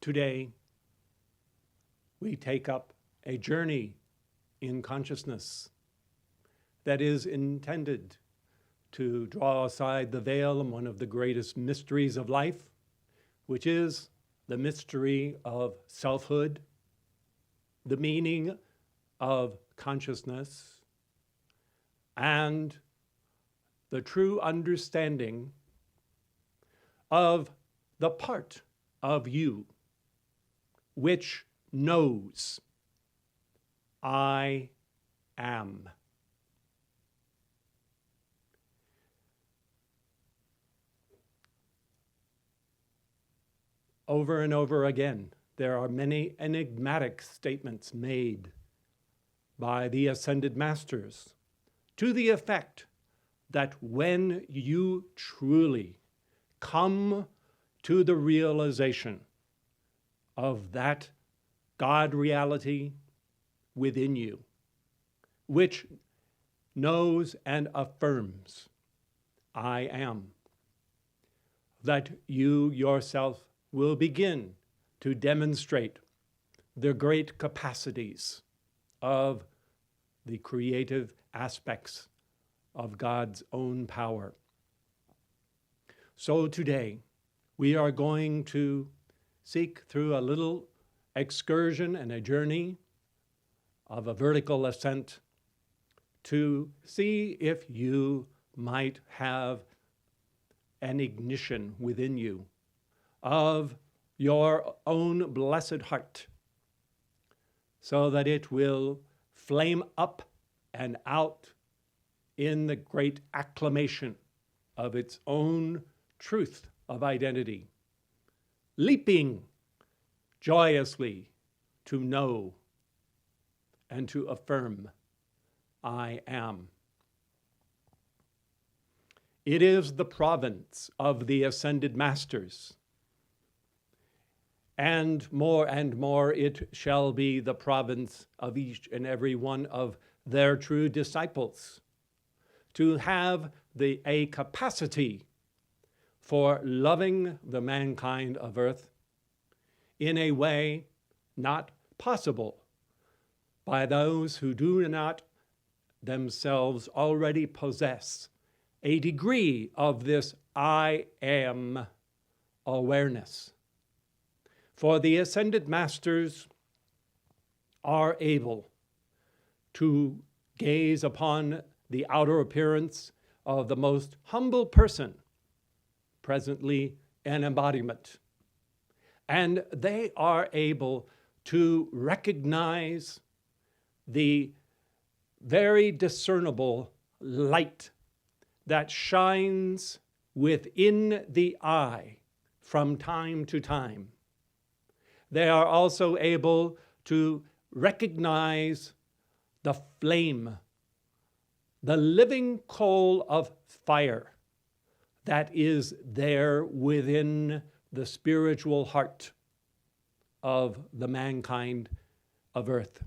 Today, we take up a journey in consciousness that is intended to draw aside the veil on one of the greatest mysteries of life, which is the mystery of selfhood, the meaning of consciousness, and the true understanding of the part of you which knows I am. Over and over again, there are many enigmatic statements made by the ascended masters to the effect that when you truly come to the realization of that God reality within you, which knows and affirms I am, that you yourself will begin to demonstrate the great capacities of the creative aspects of God's own power. So today, we are going to seek through a little excursion and a journey of a vertical ascent to see if you might have an ignition within you of your own blessed heart, so that it will flame up and out in the great acclamation of its own truth of identity, leaping joyously to know and to affirm I am. It is the province of the ascended masters, and more it shall be the province of each and every one of their true disciples to have a capacity for loving the mankind of earth in a way not possible by those who do not themselves already possess a degree of this I am awareness. For the ascended masters are able to gaze upon the outer appearance of the most humble person, presently an embodiment. And they are able to recognize the very discernible light that shines within the eye from time to time. They are also able to recognize the flame, the living coal of fire that is there within the spiritual heart of the mankind of earth.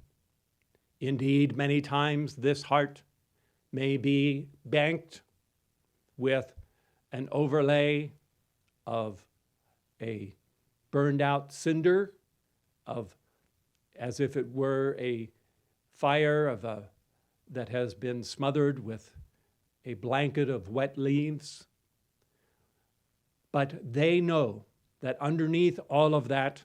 Indeed, many times this heart may be banked with an overlay of a burned out cinder, of as if it were a fire that has been smothered with a blanket of wet leaves. But they know that underneath all of that,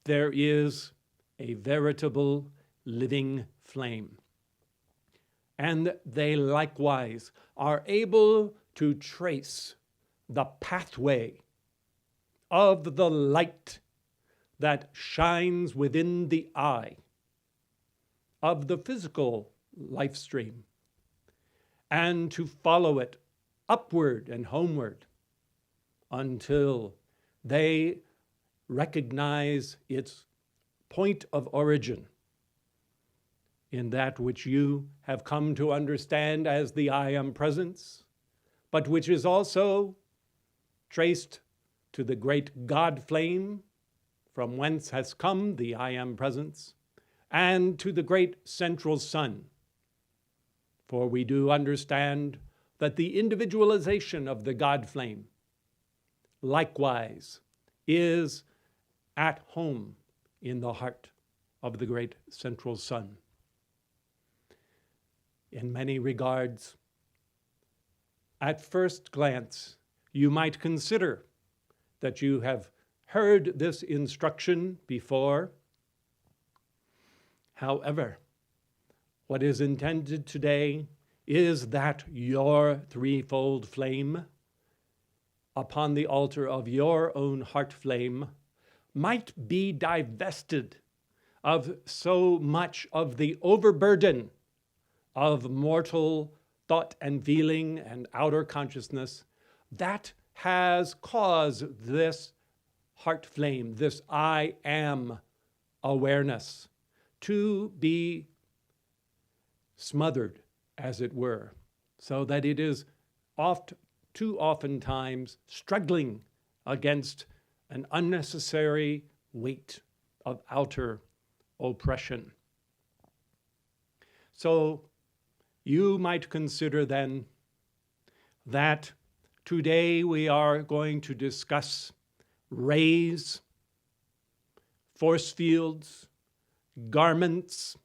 there is a veritable living flame. And they likewise are able to trace the pathway of the light that shines within the eye of the physical life stream, and to follow it upward and homeward until they recognize its point of origin in that which you have come to understand as the I am presence, but which is also traced to the great God flame from whence has come the I am presence, and to the great central sun. For we do understand that the individualization of the God flame likewise is at home in the heart of the great central sun. In many regards, at first glance, you might consider that you have heard this instruction before. However, what is intended today is that your threefold flame upon the altar of your own heart flame might be divested of so much of the overburden of mortal thought and feeling and outer consciousness that has caused this heart flame, this I am awareness, to be smothered, as it were, so that it is too oftentimes struggling against an unnecessary weight of outer oppression. So you might consider then that today we are going to discuss rays, force fields, garments,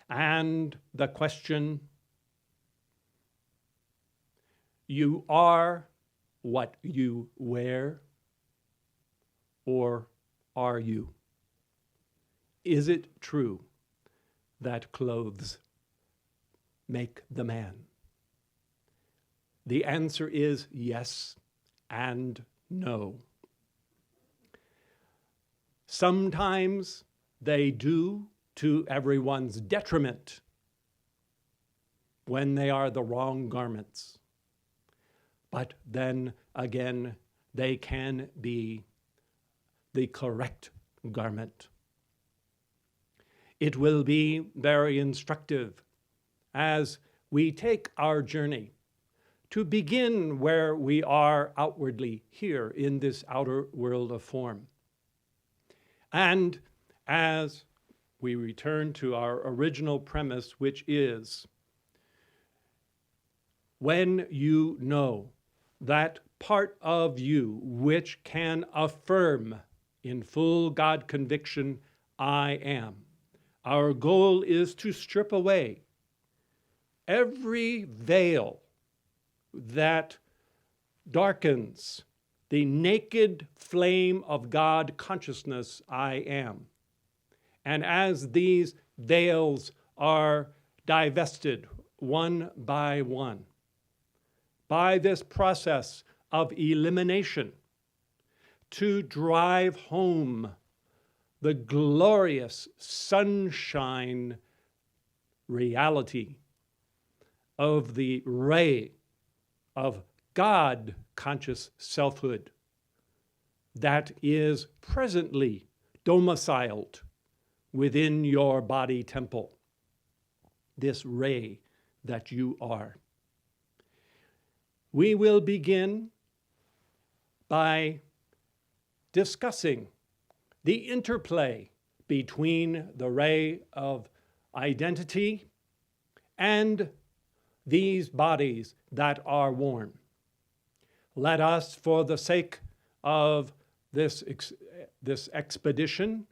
and the question, you are what you wear, or are you? Is it true that clothes make the man? The answer is yes and no. Sometimes they do, to everyone's detriment, when they are the wrong garments. But then again, they can be the correct garment. It will be very instructive as we take our journey to begin where we are outwardly here in this outer world of form. And as we return to our original premise, which is, when you know that part of you which can affirm in full God conviction, I am, our goal is to strip away every veil that darkens the naked flame of God consciousness, I am. And as these veils are divested one by one, by this process of elimination, to drive home the glorious sunshine reality of the ray of God conscious selfhood that is presently domiciled within your body temple, this ray that you are. We will begin by discussing the interplay between the ray of identity and these bodies that are worn. Let us, for the sake of this expedition,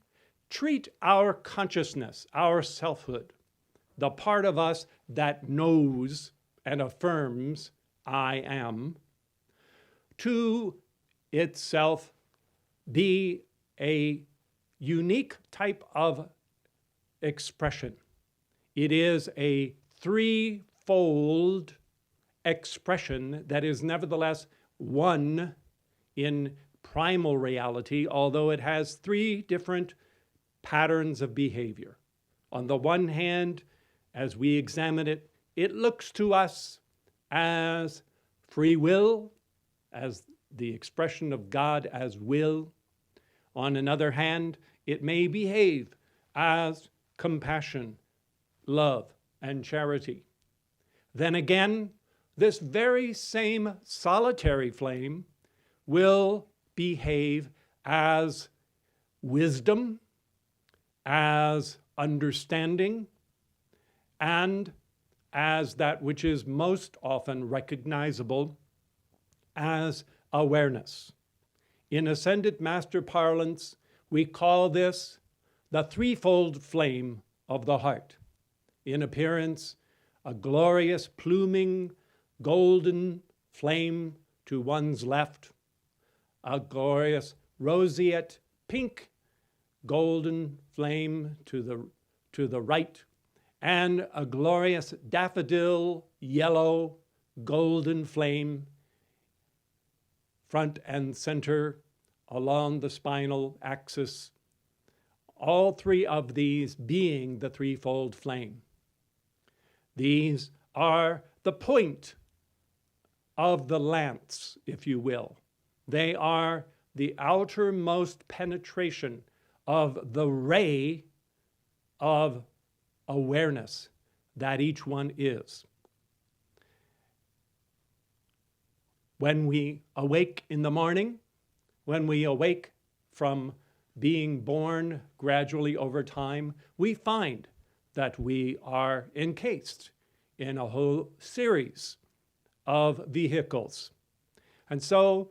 treat our consciousness, our selfhood, the part of us that knows and affirms I am, to itself be a unique type of expression. It is a threefold expression that is nevertheless one in primal reality, although it has three different patterns of behavior. On the one hand, as we examine it, it looks to us as free will, as the expression of God as will. On another hand, it may behave as compassion, love, and charity. Then again, this very same solitary flame will behave as wisdom, as understanding, and as that which is most often recognizable as awareness. In Ascended Master parlance, we call this the threefold flame of the heart. In appearance, a glorious pluming golden flame to one's left, a glorious roseate pink golden flame to the right, and a glorious daffodil yellow golden flame front and center along the spinal axis, all three of these being the threefold flame. These are the point of the lance, if you will. They are the outermost penetration of the ray of awareness that each one is. When we awake in the morning, when we awake from being born gradually over time, we find that we are encased in a whole series of vehicles. And so,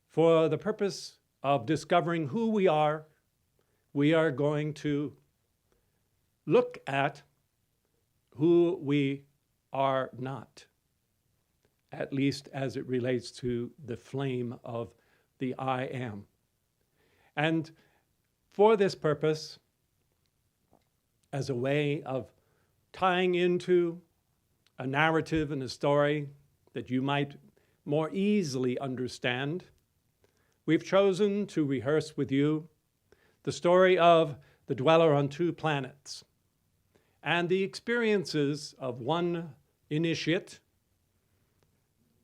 for the purpose of discovering who we are going to look at who we are not, at least as it relates to the flame of the I am. And for this purpose, as a way of tying into a narrative and a story that you might more easily understand, we've chosen to rehearse with you the story of the dweller on two planets and the experiences of one initiate,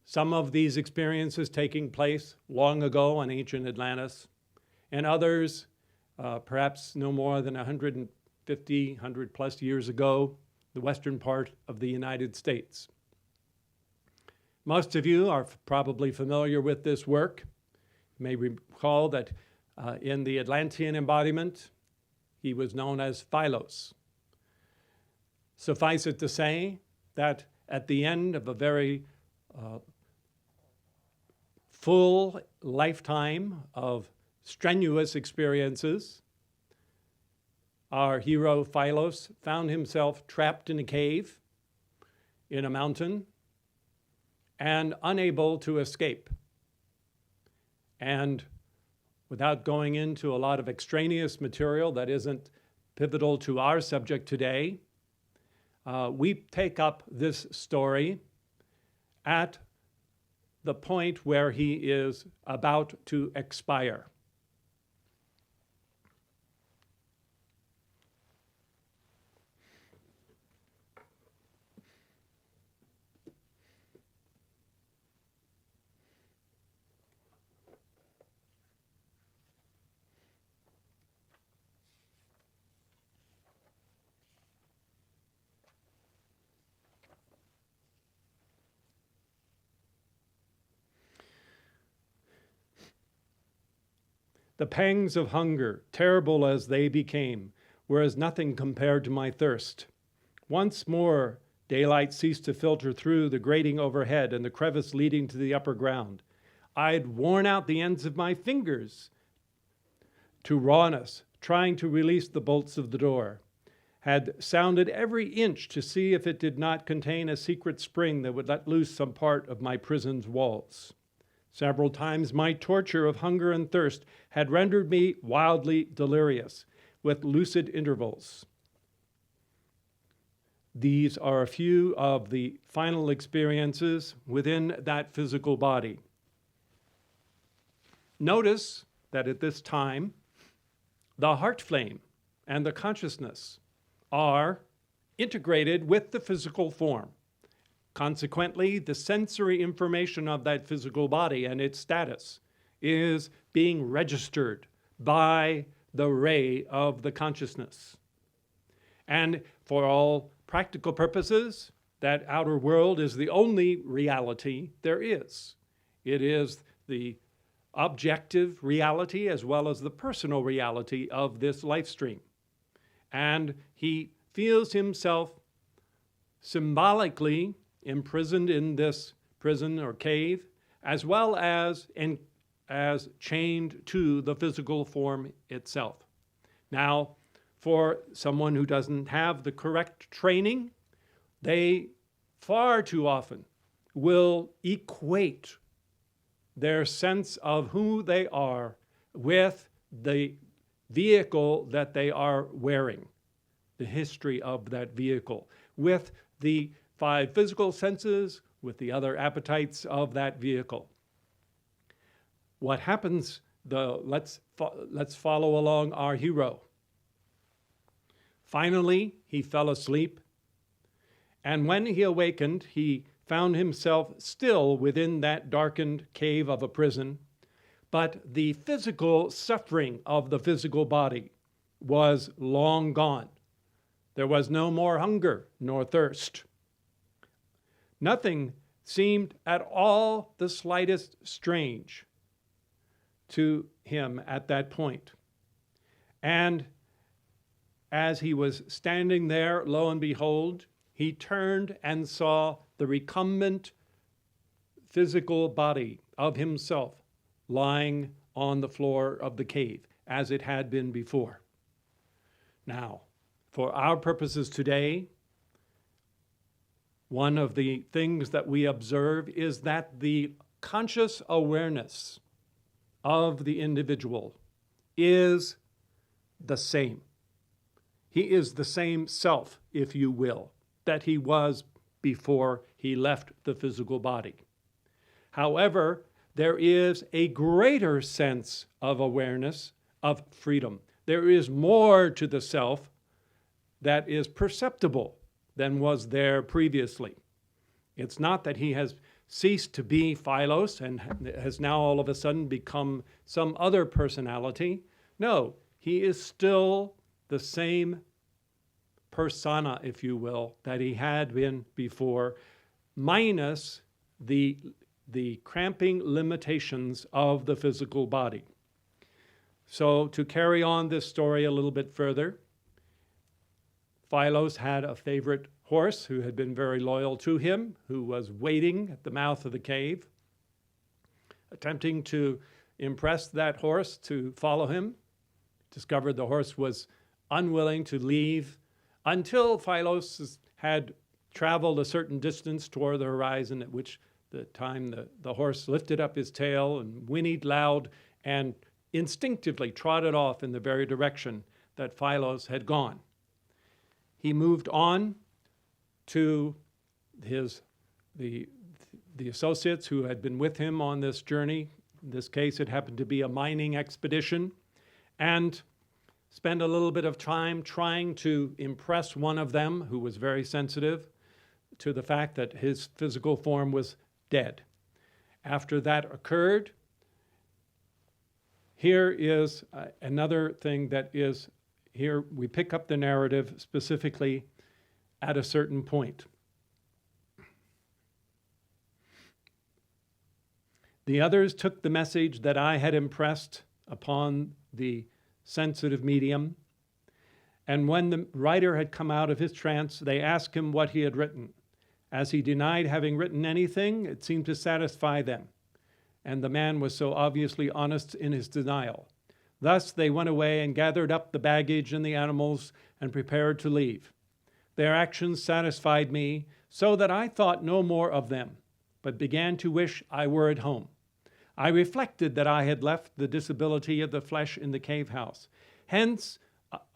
some of these experiences taking place long ago in ancient Atlantis, and others perhaps no more than 150, 100 plus years ago, the western part of the United States. Most of you are probably familiar with this work. You may recall that in the Atlantean embodiment, he was known as Phylos. Suffice it to say that at the end of a very full lifetime of strenuous experiences, our hero Phylos found himself trapped in a cave in a mountain and unable to escape. And without going into a lot of extraneous material that isn't pivotal to our subject today, we take up this story at the point where he is about to expire. The pangs of hunger, terrible as they became, were as nothing compared to my thirst. Once more, daylight ceased to filter through the grating overhead and the crevice leading to the upper ground. I'd worn out the ends of my fingers to rawness, trying to release the bolts of the door. Had sounded every inch to see if it did not contain a secret spring that would let loose some part of my prison's walls. Several times my torture of hunger and thirst had rendered me wildly delirious, with lucid intervals. These are a few of the final experiences within that physical body. Notice that at this time, the heart flame and the consciousness are integrated with the physical form. Consequently, the sensory information of that physical body and its status is being registered by the ray of the consciousness. And for all practical purposes, that outer world is the only reality there is. It is the objective reality as well as the personal reality of this life stream. And he feels himself symbolically imprisoned in this prison or cave, as well as as chained to the physical form itself. Now, for someone who doesn't have the correct training, they far too often will equate their sense of who they are with the vehicle that they are wearing, the history of that vehicle, with the 5 physical senses, with the other appetites of that vehicle. What happens, let's follow along our hero. Finally, he fell asleep, and when he awakened, he found himself still within that darkened cave of a prison, but the physical suffering of the physical body was long gone. There was no more hunger nor thirst. Nothing seemed at all the slightest strange to him at that point. And as he was standing there, lo and behold, he turned and saw the recumbent physical body of himself lying on the floor of the cave, as it had been before. Now, for our purposes today, one of the things that we observe is that the conscious awareness of the individual is the same. He is the same self, if you will, that he was before he left the physical body. However, there is a greater sense of awareness, of freedom. There is more to the self that is perceptible than was there previously. It's not that he has ceased to be Phylos and has now all of a sudden become some other personality. No, he is still the same persona, if you will, that he had been before, minus the cramping limitations of the physical body. So to carry on this story a little bit further, Phylos had a favorite horse who had been very loyal to him, who was waiting at the mouth of the cave, attempting to impress that horse to follow him. Discovered the horse was unwilling to leave until Phylos had traveled a certain distance toward the horizon, at which the time the horse lifted up his tail and whinnied loud and instinctively trotted off in the very direction that Phylos had gone. He moved on to the associates who had been with him on this journey. In this case, it happened to be a mining expedition, and spent a little bit of time trying to impress one of them who was very sensitive to the fact that his physical form was dead. After that occurred, here is another thing that is, here we pick up the narrative specifically at a certain point. The others took the message that I had impressed upon the sensitive medium, and when the writer had come out of his trance, they asked him what he had written. As he denied having written anything, it seemed to satisfy them, and the man was so obviously honest in his denial. Thus they went away and gathered up the baggage and the animals and prepared to leave. Their actions satisfied me, so that I thought no more of them, but began to wish I were at home. I reflected that I had left the disability of the flesh in the cave house. Hence,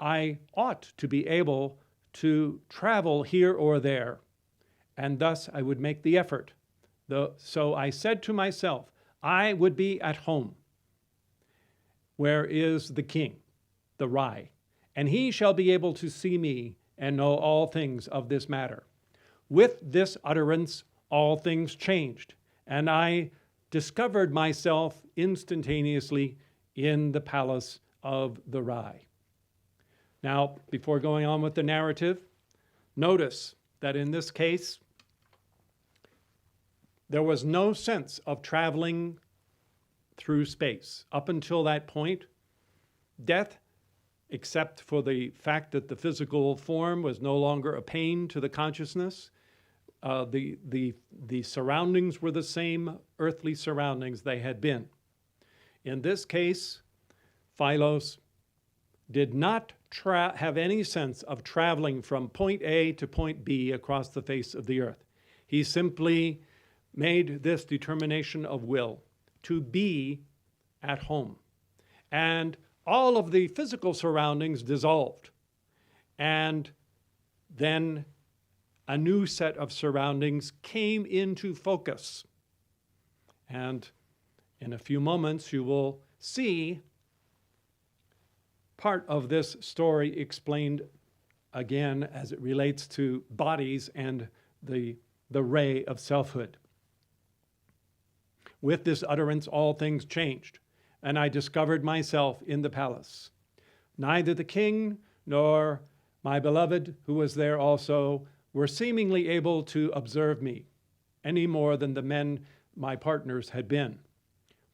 I ought to be able to travel here or there, and thus I would make the effort. So I said to myself, I would be at home, where is the king, the Rai, and he shall be able to see me and know all things of this matter. With this utterance, all things changed, and I discovered myself instantaneously in the palace of the Rai. Now, before going on with the narrative, notice that in this case, there was no sense of traveling through space. Up until that point, death, except for the fact that the physical form was no longer a pain to the consciousness, the surroundings were the same earthly surroundings they had been. In this case, Phylos did not have any sense of traveling from point A to point B across the face of the earth. He simply made this determination of will to be at home. And all of the physical surroundings dissolved. And then a new set of surroundings came into focus. And in a few moments, you will see part of this story explained again as it relates to bodies and the ray of selfhood. With this utterance, all things changed, and I discovered myself in the palace. Neither the king nor my beloved, who was there also, were seemingly able to observe me any more than the men my partners had been.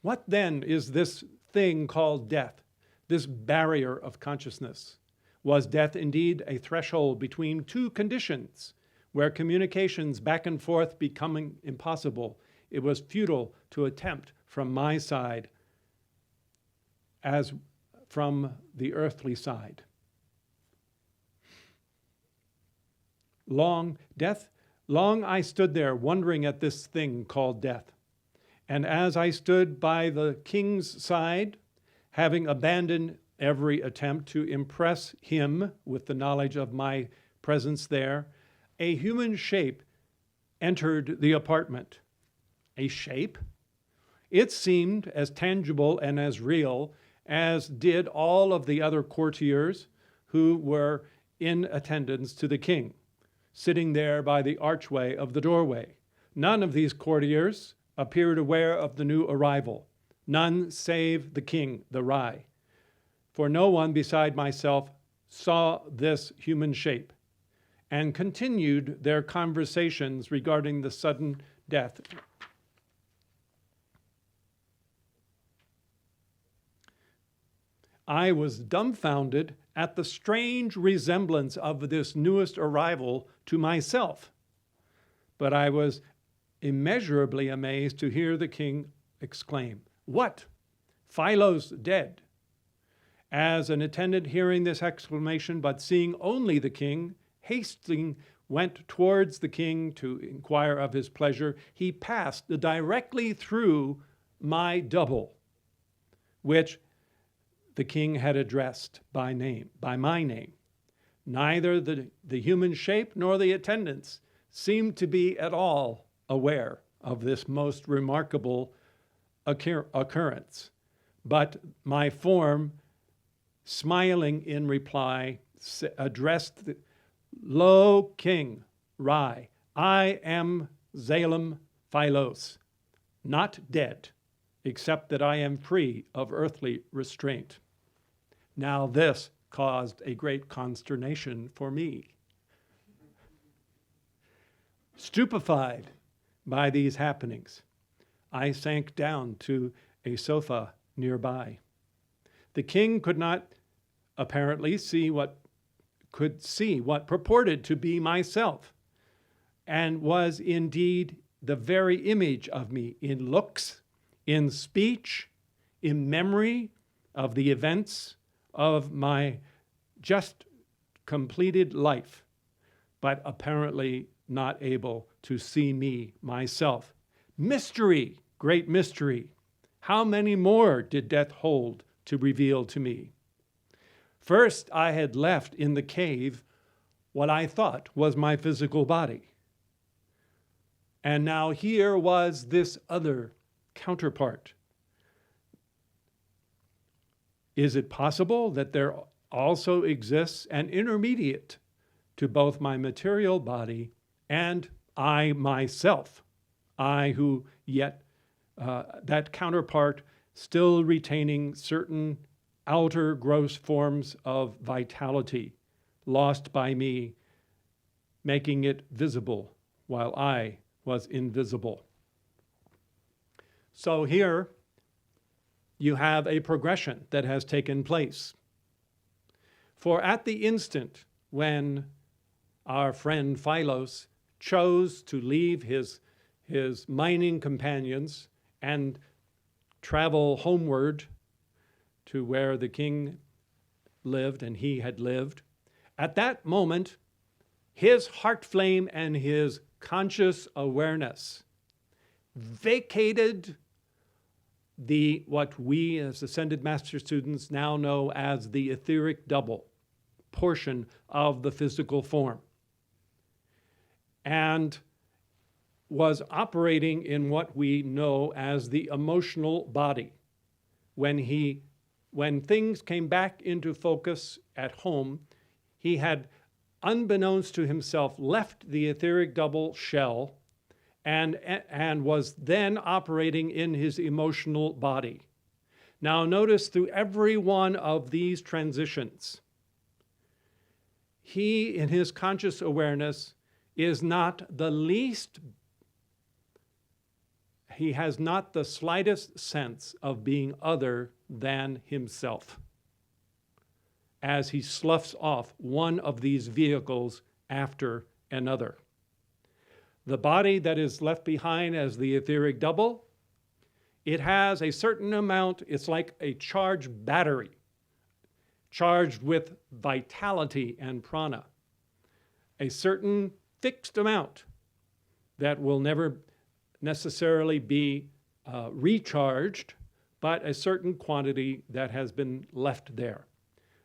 What then is this thing called death, this barrier of consciousness? Was death indeed a threshold between two conditions, where communications back and forth becoming impossible? It was futile to attempt from my side as from the earthly side. Long I stood there wondering at this thing called death. And as I stood by the king's side, having abandoned every attempt to impress him with the knowledge of my presence there, a human shape entered the apartment. A shape? It seemed as tangible and as real as did all of the other courtiers who were in attendance to the king, sitting there by the archway of the doorway. None of these courtiers appeared aware of the new arrival, none save the king, the Rai. For no one beside myself saw this human shape, and continued their conversations regarding the sudden death. I was dumbfounded at the strange resemblance of this newest arrival to myself, but I was immeasurably amazed to hear the king exclaim, "What? Phylos dead?" As an attendant hearing this exclamation, but seeing only the king, hastening went towards the king to inquire of his pleasure, he passed directly through my double, which the king had addressed by my name. Neither the human shape nor the attendants seemed to be at all aware of this most remarkable occurrence. But my form, smiling in reply, addressed "Lo, King Rai, I am Zalem Phylos, not dead, except that I am free of earthly restraint." Now this caused a great consternation for me. Stupefied by these happenings, I sank down to a sofa nearby. The king could not apparently see what purported to be myself, and was indeed the very image of me in looks, in speech, in memory of the events of my just completed life, but apparently not able to see me myself. Mystery, great mystery. How many more did death hold to reveal to me? First, I had left in the cave what I thought was my physical body. And now here was this other counterpart. Is it possible that there also exists an intermediate to both my material body and I myself? I who yet, that counterpart still retaining certain outer gross forms of vitality lost by me, making it visible while I was invisible. So here you have a progression that has taken place. For at the instant when our friend Phylos chose to leave his mining companions and travel homeward to where the king lived and he had lived, at that moment, his heart flame and his conscious awareness vacated what we as ascended master students now know as the etheric double portion of the physical form, and was operating in what we know as the emotional body. When things came back into focus at home, he had, unbeknownst to himself, left the etheric double shell and was then operating in his emotional body. Now notice through every one of these transitions, he, in his conscious awareness, is not the least, he has not the slightest sense of being other than himself as he sloughs off one of these vehicles after another. The body that is left behind as the etheric double, it has a certain amount, it's like a charged battery, charged with vitality and prana, a certain fixed amount that will never necessarily be recharged, but a certain quantity that has been left there.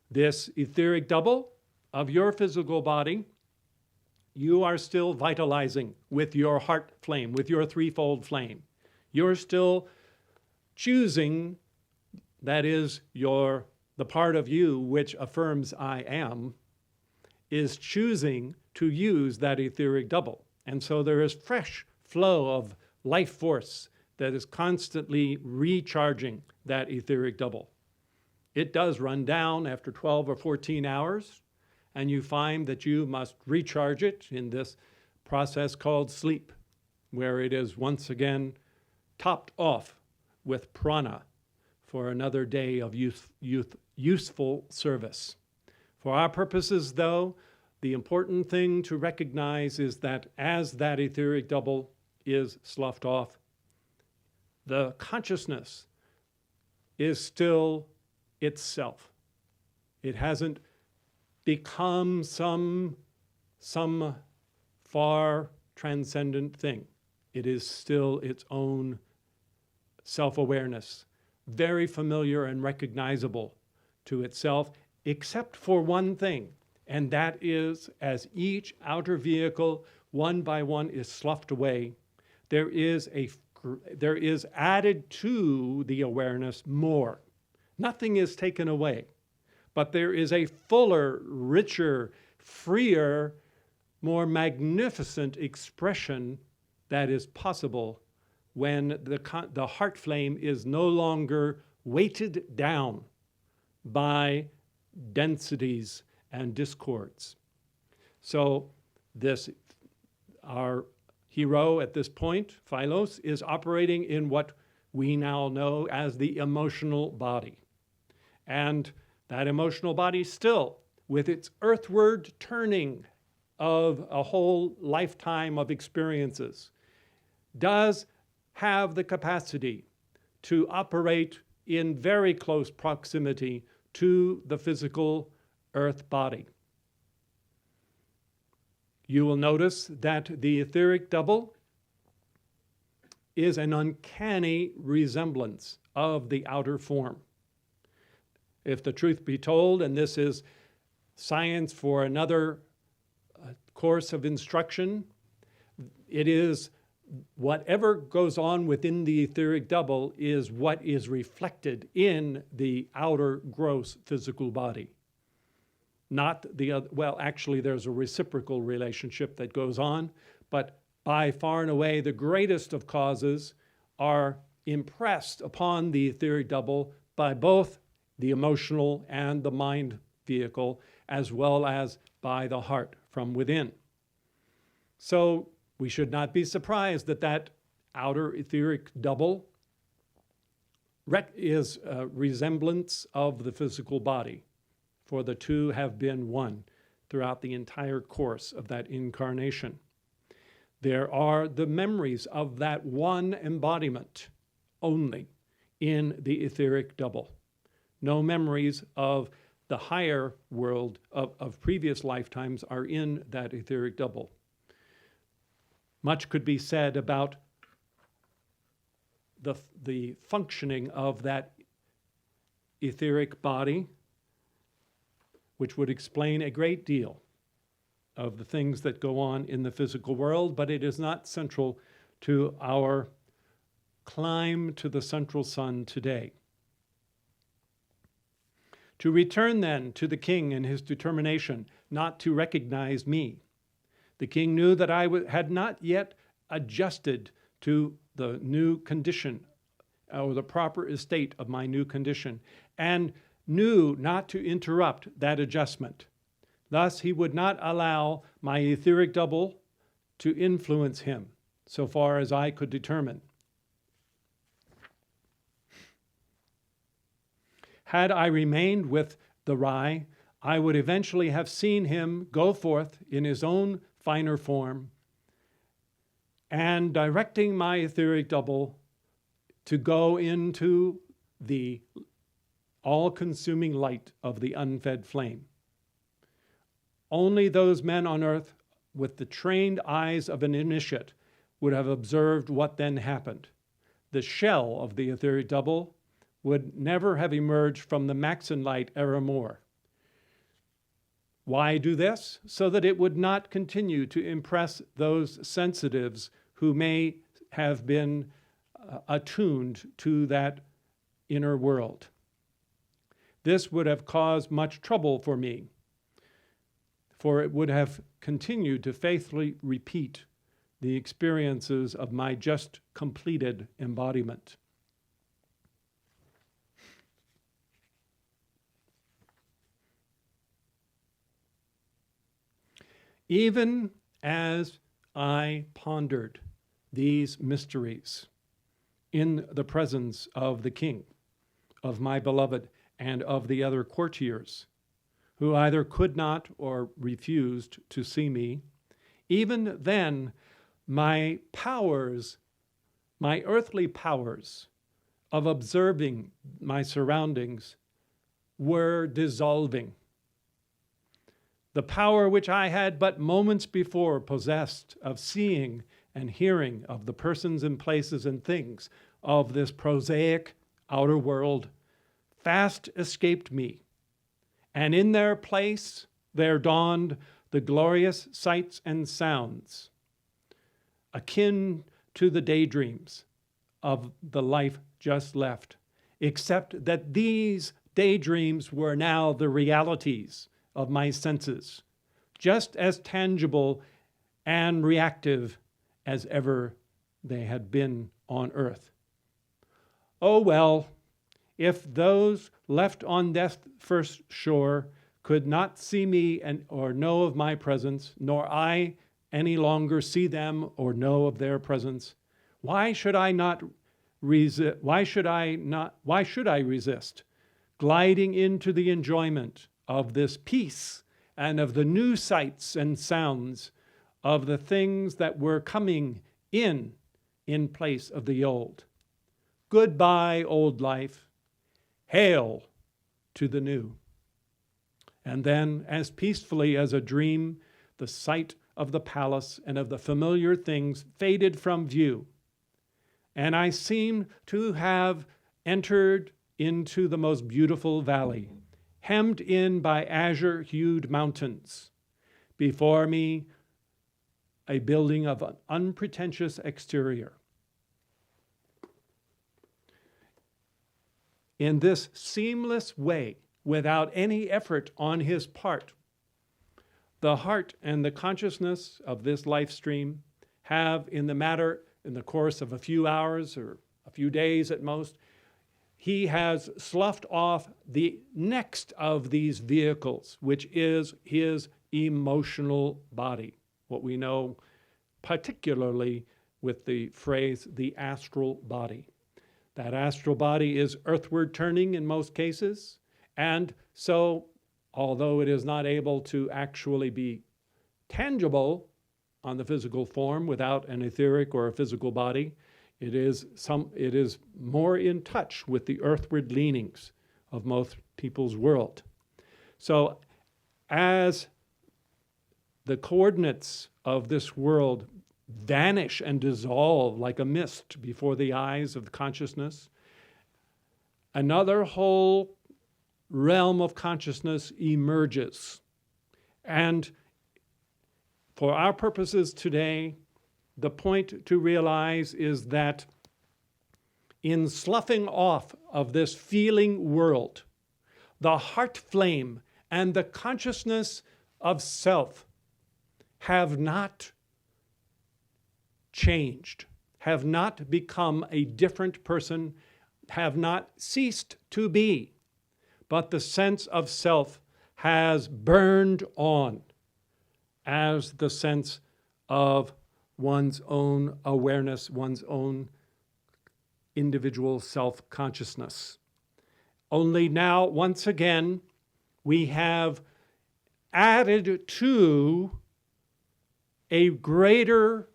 This etheric double of your physical body, you are still vitalizing with your heart flame, with your threefold flame. You're still choosing, that is, the part of you which affirms I am, is choosing to use that etheric double. And so there is fresh flow of life force that is constantly recharging that etheric double. It does run down after 12 or 14 hours, and you find that you must recharge it in this process called sleep, where it is once again topped off with prana for another day of useful service. For our purposes, though, the important thing to recognize is that as that etheric double is sloughed off, the consciousness is still itself. It hasn't become some far transcendent thing. It is still its own self-awareness, very familiar and recognizable to itself, except for one thing, and that is, as each outer vehicle, one by one, is sloughed away, there is added to the awareness more. Nothing is taken away, but there is a fuller, richer, freer, more magnificent expression that is possible when the heart flame is no longer weighted down by densities and discords. So our hero at this point, Phylos, is operating in what we now know as the emotional body. And that emotional body still, with its earthward turning of a whole lifetime of experiences, does have the capacity to operate in very close proximity to the physical earth body. You will notice that the etheric double is an uncanny resemblance of the outer form. If the truth be told, and this is science for another course of instruction, it is whatever goes on within the etheric double is what is reflected in the outer gross physical body. Not the other, well, actually there's a reciprocal relationship that goes on, but by far and away the greatest of causes are impressed upon the etheric double by both the emotional and the mind vehicle, as well as by the heart from within. So we should not be surprised that that outer etheric double is a resemblance of the physical body, for the two have been one throughout the entire course of that incarnation. There are the memories of that one embodiment only in the etheric double. No memories of the higher world of previous lifetimes are in that etheric double. Much could be said about the functioning of that etheric body, which would explain a great deal of the things that go on in the physical world, but it is not central to our climb to the central sun today. To return then to the king and his determination not to recognize me. The king knew that I had not yet adjusted to the new condition, or the proper estate of my new condition, and knew not to interrupt that adjustment. Thus, he would not allow my etheric double to influence him, so far as I could determine. Had I remained with the Rai, I would eventually have seen him go forth in his own finer form and directing my etheric double to go into the all-consuming light of the unfed flame. Only those men on earth with the trained eyes of an initiate would have observed what then happened. The shell of the etheric double would never have emerged from the Maxon light evermore. Why do this? So that it would not continue to impress those sensitives who may have been attuned to that inner world. This would have caused much trouble for me, for it would have continued to faithfully repeat the experiences of my just completed embodiment. Even as I pondered these mysteries in the presence of the king, of my beloved, and of the other courtiers, who either could not or refused to see me, even then my powers, my earthly powers of observing my surroundings were dissolving. The power which I had but moments before possessed of seeing and hearing of the persons and places and things of this prosaic outer world fast escaped me, and in their place there dawned the glorious sights and sounds, akin to the daydreams of the life just left, except that these daydreams were now the realities of my senses, just as tangible and reactive as ever they had been on earth. Oh well, if those left on death's first shore could not see me or know of my presence, nor I any longer see them or know of their presence, why should I resist gliding into the enjoyment of this peace and of the new sights and sounds of the things that were coming in place of the old? Goodbye, old life. Hail to the new. And then, as peacefully as a dream, the sight of the palace and of the familiar things faded from view, and I seemed to have entered into the most beautiful valley, hemmed in by azure-hued mountains. Before me, a building of an unpretentious exterior. In this seamless way, without any effort on his part, the heart and the consciousness of this life stream have, in the course of a few hours or a few days at most, he has sloughed off the next of these vehicles, which is his emotional body, what we know particularly with the phrase the astral body. That astral body is earthward turning in most cases, and so although it is not able to actually be tangible on the physical form without an etheric or a physical body, It is more in touch with the earthward leanings of most people's world. So as the coordinates of this world vanish and dissolve like a mist before the eyes of consciousness, another whole realm of consciousness emerges. And for our purposes today, the point to realize is that in sloughing off of this feeling world, the heart flame and the consciousness of self have not changed, have not become a different person, have not ceased to be, but the sense of self has burned on as the sense of one's own awareness, one's own individual self-consciousness. Only now, once again, we have added to a greater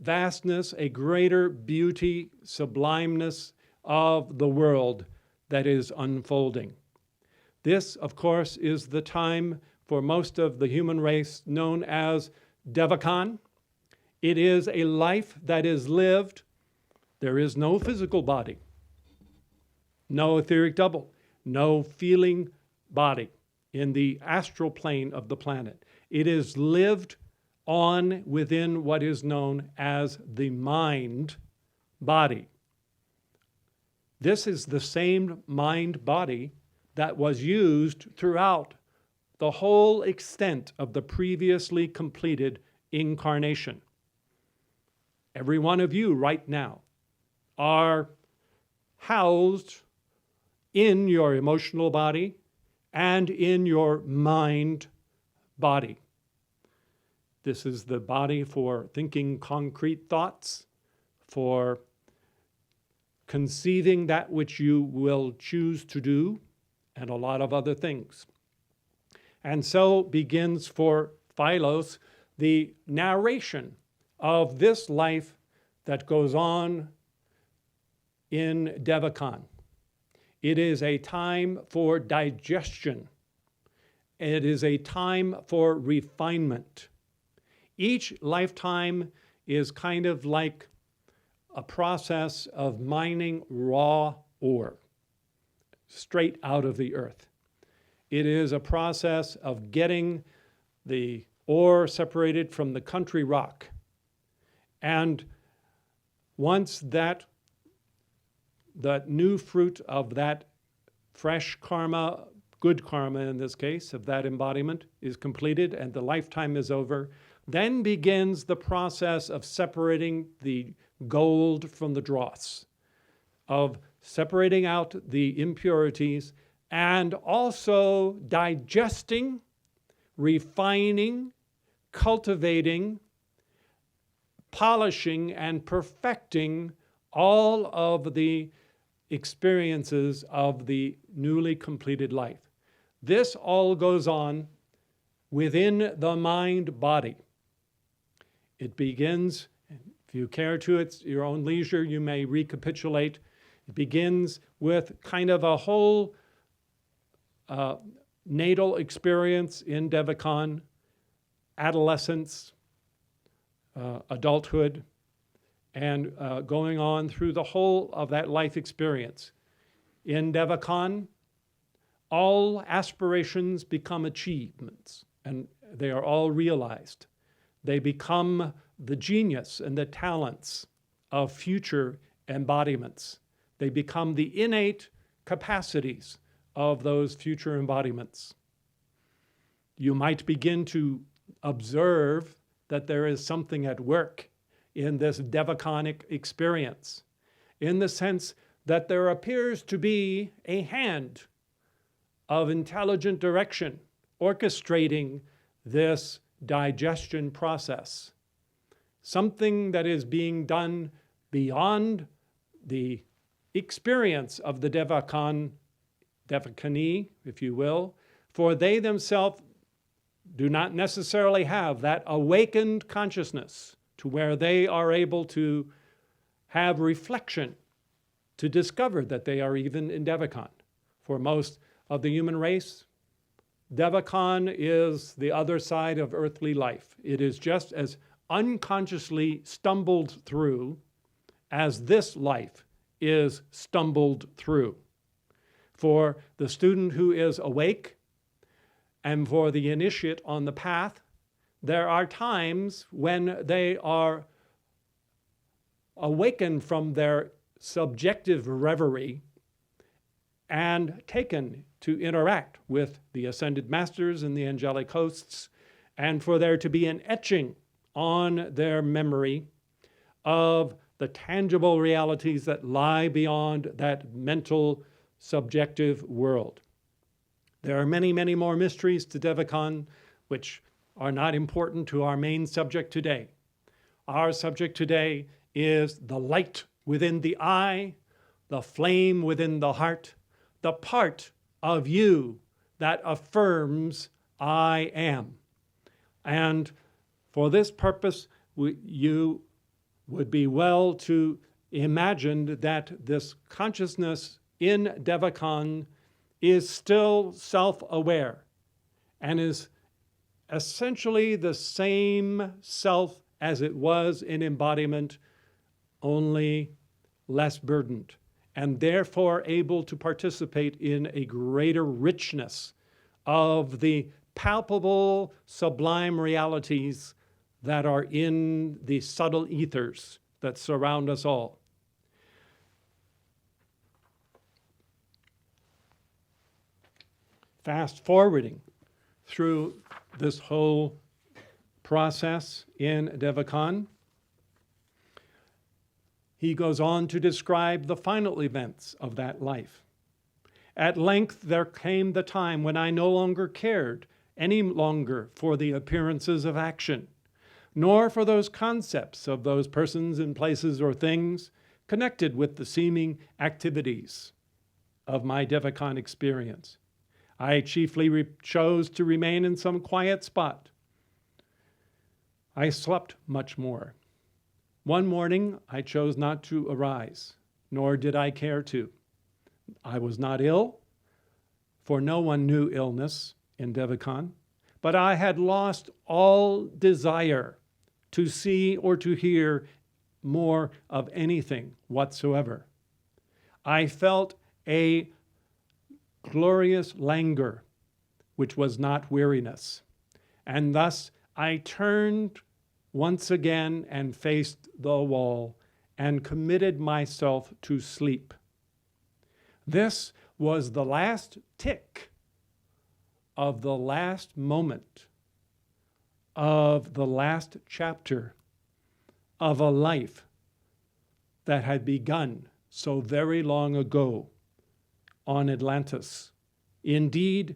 vastness, a greater beauty, sublimeness of the world that is unfolding. This, of course, is the time for most of the human race known as Devachan. It is a life that is lived. There is no physical body, no etheric double, no feeling body in the astral plane of the planet. It is lived on within what is known as the mind body. This is the same mind body that was used throughout the whole extent of the previously completed incarnation. Every one of you right now are housed in your emotional body and in your mind body. This is the body for thinking concrete thoughts, for conceiving that which you will choose to do, and a lot of other things. And so begins for Phylos the narration of this life that goes on in Devachan. It is a time for digestion. It is a time for refinement. Each lifetime is kind of like a process of mining raw ore straight out of the earth. It is a process of getting the ore separated from the country rock. And once that new fruit of that fresh karma, good karma in this case, of that embodiment is completed and the lifetime is over, then begins the process of separating the gold from the dross, of separating out the impurities, and also digesting, refining, cultivating, polishing, and perfecting all of the experiences of the newly completed life. This all goes on within the mind body. It begins, if you care to at your own leisure, you may recapitulate. It begins with kind of a whole natal experience in Devachan, adolescence, adulthood, and going on through the whole of that life experience. In Devachan, all aspirations become achievements, and they are all realized. They become the genius and the talents of future embodiments. They become the innate capacities of those future embodiments. You might begin to observe that there is something at work in this Devachanic experience, in the sense that there appears to be a hand of intelligent direction orchestrating this digestion process. Something that is being done beyond the experience of the Devachani, if you will, for they themselves do not necessarily have that awakened consciousness to where they are able to have reflection to discover that they are even in Devachan. For most of the human race, Devachan is the other side of earthly life. It is just as unconsciously stumbled through as this life is stumbled through. For the student who is awake and for the initiate on the path, there are times when they are awakened from their subjective reverie and taken to interact with the ascended masters and the angelic hosts, and for there to be an etching on their memory of the tangible realities that lie beyond that mental subjective world. There are many, many more mysteries to Devachan which are not important to our main subject today. Our subject today is the light within the eye, the flame within the heart, the part of you that affirms I am. And for this purpose, you would be well to imagine that this consciousness in Devachan is still self-aware and is essentially the same self as it was in embodiment, only less burdened, and therefore able to participate in a greater richness of the palpable, sublime realities that are in the subtle ethers that surround us all. Fast forwarding through this whole process in Devachan, he goes on to describe the final events of that life. At length there came the time when I no longer cared any longer for the appearances of action, nor for those concepts of those persons and places or things connected with the seeming activities of my Devachan experience. I chiefly chose to remain in some quiet spot. I slept much more. One morning, I chose not to arise, nor did I care to. I was not ill, for no one knew illness in Devachan, but I had lost all desire to see or to hear more of anything whatsoever. I felt a glorious languor, which was not weariness, and thus I turned once again and faced the wall and committed myself to sleep. This was the last tick of the last moment of the last chapter of a life that had begun so very long ago on Atlantis. Indeed,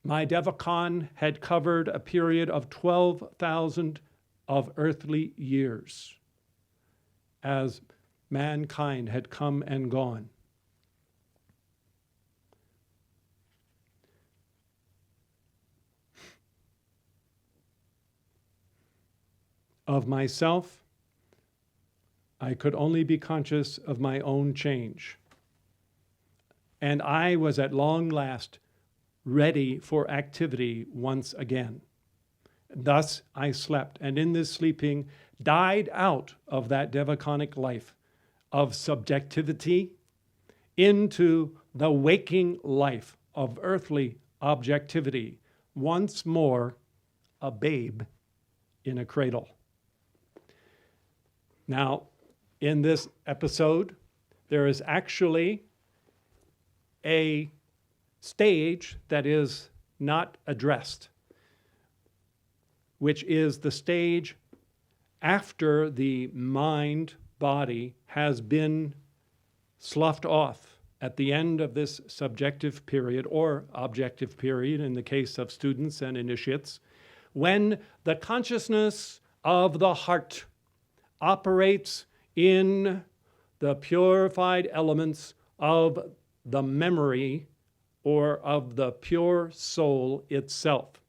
my Devachan had covered a period of 12,000 of earthly years as mankind had come and gone. Of myself, I could only be conscious of my own change. And I was at long last ready for activity once again. Thus I slept, and in this sleeping died out of that Devachanic life of subjectivity into the waking life of earthly objectivity, once more a babe in a cradle. Now, in this episode, there is actually a stage that is not addressed, which is the stage after the mind body has been sloughed off at the end of this subjective period or objective period in the case of students and initiates, when the consciousness of the heart operates in the purified elements of the memory or of the pure soul itself.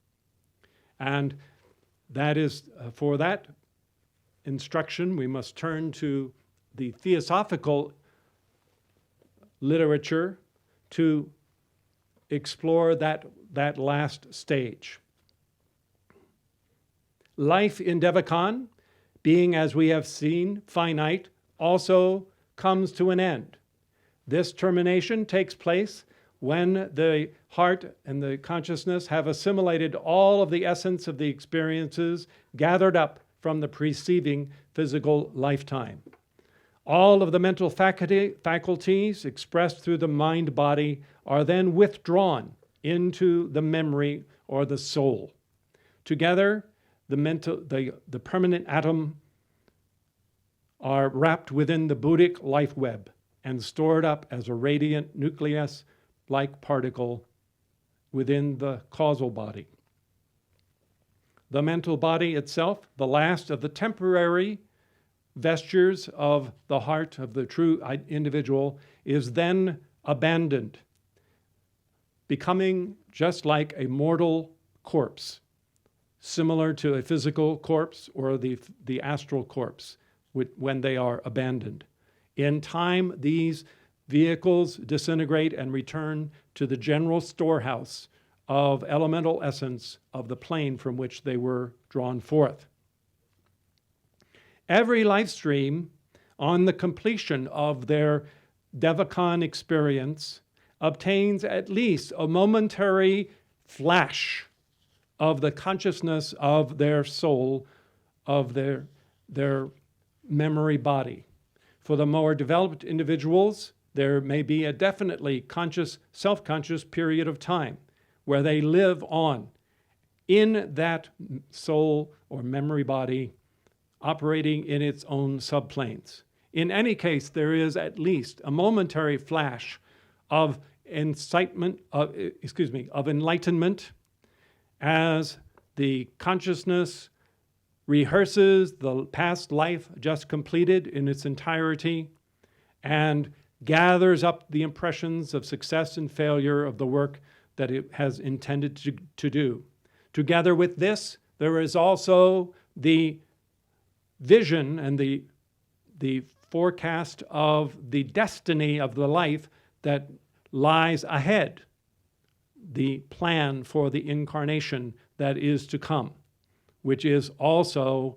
And that is, for that instruction, we must turn to the theosophical literature to explore that last stage. Life in Devachan, being, as we have seen, finite, also comes to an end. This termination takes place when the heart and the consciousness have assimilated all of the essence of the experiences gathered up from the preceding physical lifetime. All of the mental faculties expressed through the mind-body are then withdrawn into the memory or the soul. Together, the permanent atom are wrapped within the Buddhic life web and stored up as a radiant nucleus-like particle within the causal body. The mental body itself, the last of the temporary vestures of the heart of the true individual, is then abandoned, becoming just like a mortal corpse, similar to a physical corpse or the astral corpse when they are abandoned. In time, these vehicles disintegrate and return to the general storehouse of elemental essence of the plane from which they were drawn forth. Every life stream, on the completion of their Devachan experience, obtains at least a momentary flash of the consciousness of their soul, of their memory body. For the more developed individuals, there may be a definitely conscious, self-conscious period of time where they live on in that soul or memory body operating in its own subplanes. In any case, there is at least a momentary flash of enlightenment as the consciousness rehearses the past life just completed in its entirety and gathers up the impressions of success and failure of the work that it has intended to do. Together with this, there is also the vision and the forecast of the destiny of the life that lies ahead, the plan for the incarnation that is to come, which is also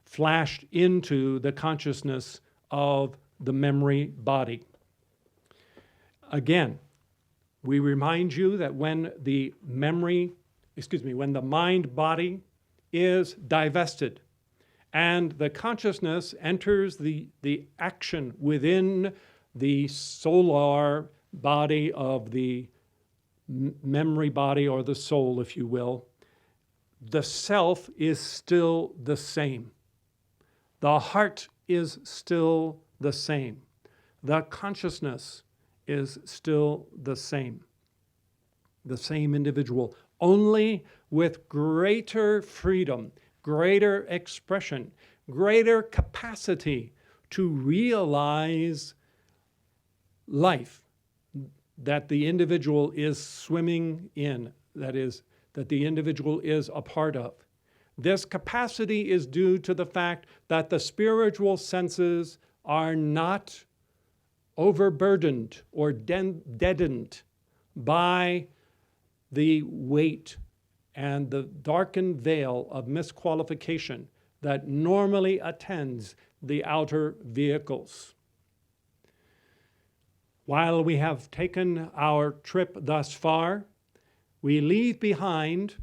flashed into the consciousness of the memory body. Again, we remind you that when the mind body is divested and the consciousness enters the action within the solar body of the memory body, or the soul, if you will, the self is still the same. The heart is still the same. The consciousness is still the same individual, only with greater freedom, greater expression, greater capacity to realize life that the individual is swimming in, that the individual is a part of. This capacity is due to the fact that the spiritual senses are not overburdened or deadened by the weight and the darkened veil of misqualification that normally attends the outer vehicles. While we have taken our trip thus far, we leave behind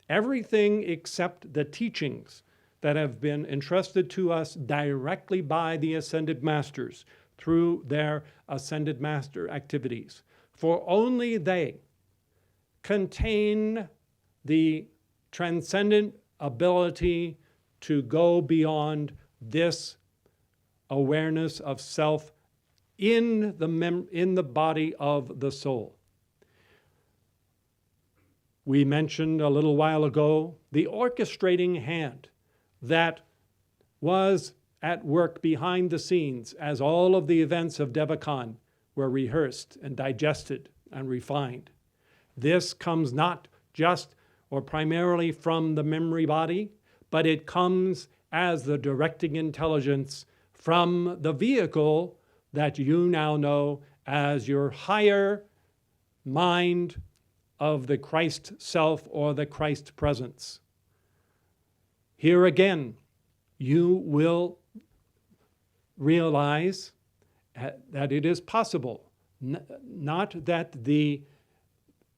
everything except the teachings that have been entrusted to us directly by the Ascended Masters through their Ascended Master activities. For only they contain the transcendent ability to go beyond this awareness of self in the body of the soul. We mentioned a little while ago the orchestrating hand that was at work behind the scenes as all of the events of Devachan were rehearsed and digested and refined. This comes not just or primarily from the memory body, but it comes as the directing intelligence from the vehicle that you now know as your higher mind of the Christ self or the Christ presence. Here again, you will realize that it is possible, not that the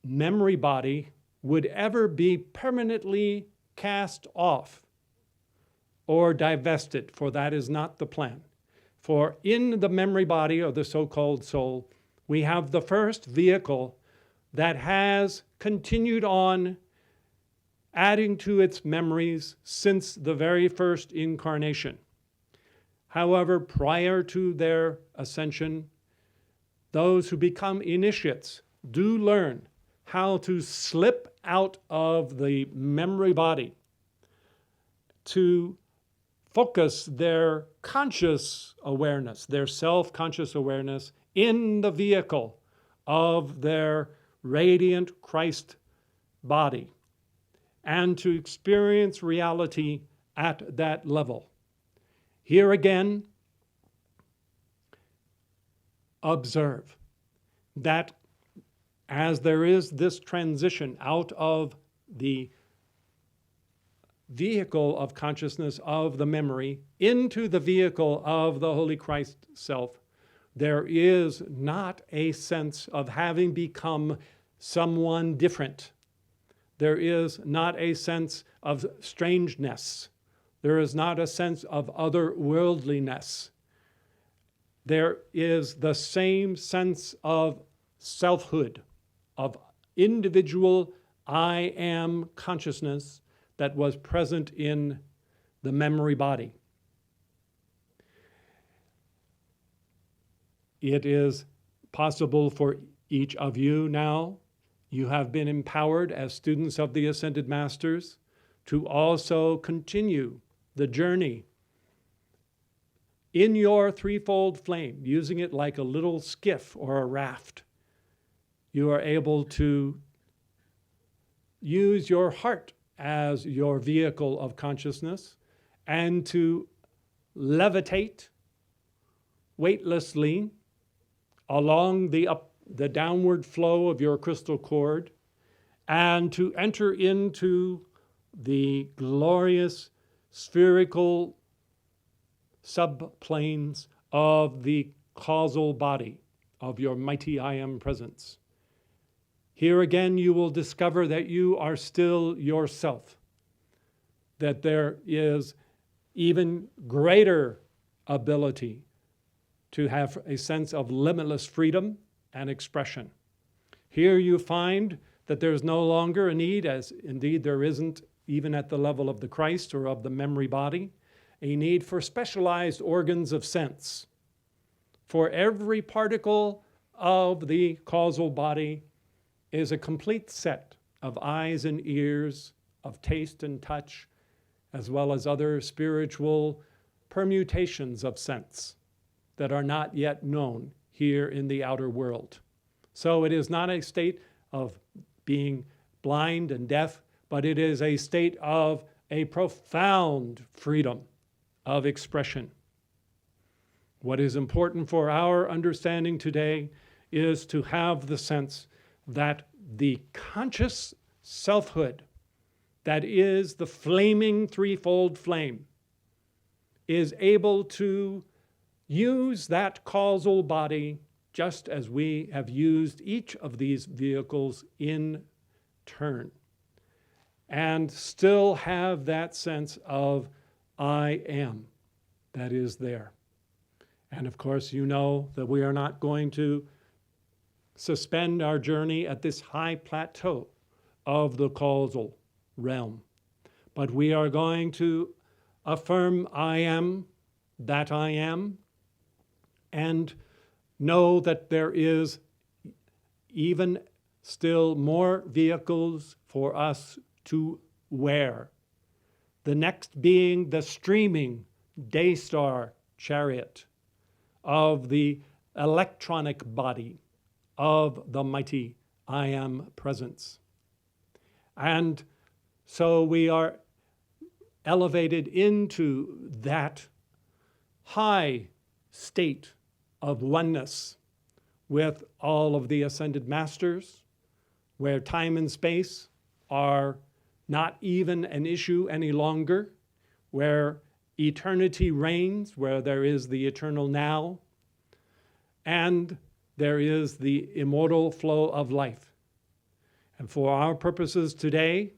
memory body would ever be permanently cast off or divested, for that is not the plan. For in the memory body, or the so-called soul, we have the first vehicle that has continued on adding to its memories since the very first incarnation. However, prior to their ascension, those who become initiates do learn how to slip out of the memory body, to focus their conscious awareness, their self-conscious awareness, in the vehicle of their radiant Christ body, and to experience reality at that level. Here again, observe that as there is this transition out of the vehicle of consciousness of the memory into the vehicle of the Holy Christ self, there is not a sense of having become someone different. There is not a sense of strangeness. There is not a sense of otherworldliness. There is the same sense of selfhood, of individual I am consciousness that was present in the memory body. It is possible for each of you now, you have been empowered as students of the Ascended Masters to also continue the journey in your threefold flame, using it like a little skiff or a raft. You are able to use your heart as your vehicle of consciousness and to levitate weightlessly along the downward flow of your crystal cord, and to enter into the glorious spherical subplanes of the causal body of your mighty I Am presence. Here again, you will discover that you are still yourself, that there is even greater ability to have a sense of limitless freedom and expression. Here you find that there's no longer a need, as indeed there isn't even at the level of the Christ or of the memory body, a need for specialized organs of sense. For every particle of the causal body is a complete set of eyes and ears, of taste and touch, as well as other spiritual permutations of sense that are not yet known here in the outer world. So it is not a state of being blind and deaf, but it is a state of a profound freedom of expression. What is important for our understanding today is to have the sense that the conscious selfhood, that is the flaming threefold flame, is able to use that causal body just as we have used each of these vehicles in turn, and still have that sense of I am that is there. And of course, you know that we are not going to suspend our journey at this high plateau of the causal realm, but we are going to affirm I am that I am, and know that there is even still more vehicles for us to wear. The next being the Streaming DayStar Chariot of the electronic body of the mighty I Am presence. And so we are elevated into that high state of oneness with all of the ascended masters, where time and space are not even an issue any longer, where eternity reigns, where there is the eternal now, and there is the immortal flow of life. And for our purposes today,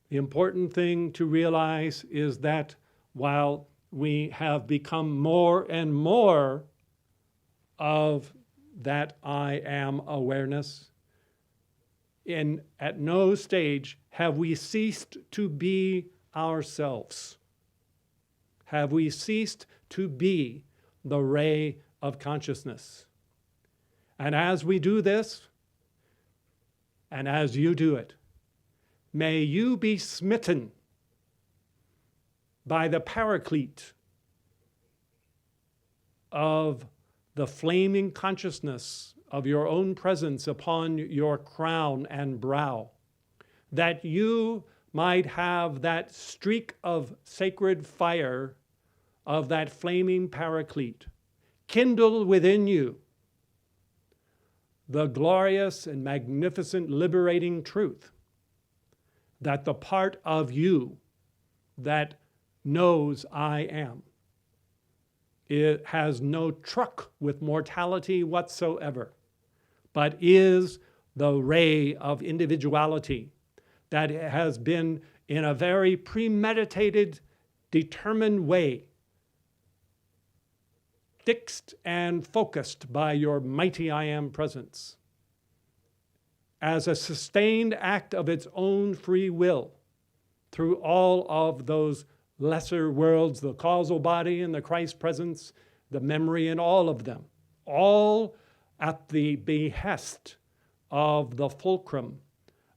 the important thing to realize is that while we have become more and more of that I am awareness, at no stage have we ceased to be ourselves. Have we ceased to be the ray of consciousness? And as we do this, and as you do it, may you be smitten by the paraclete of the flaming consciousness of your own presence upon your crown and brow, that you might have that streak of sacred fire of that flaming paraclete kindle within you the glorious and magnificent liberating truth that the part of you that knows I am, it has no truck with mortality whatsoever, but is the ray of individuality that has been in a very premeditated, determined way fixed and focused by your mighty I Am presence as a sustained act of its own free will through all of those lesser worlds, the causal body and the Christ presence, the memory in all of them, all at the behest of the fulcrum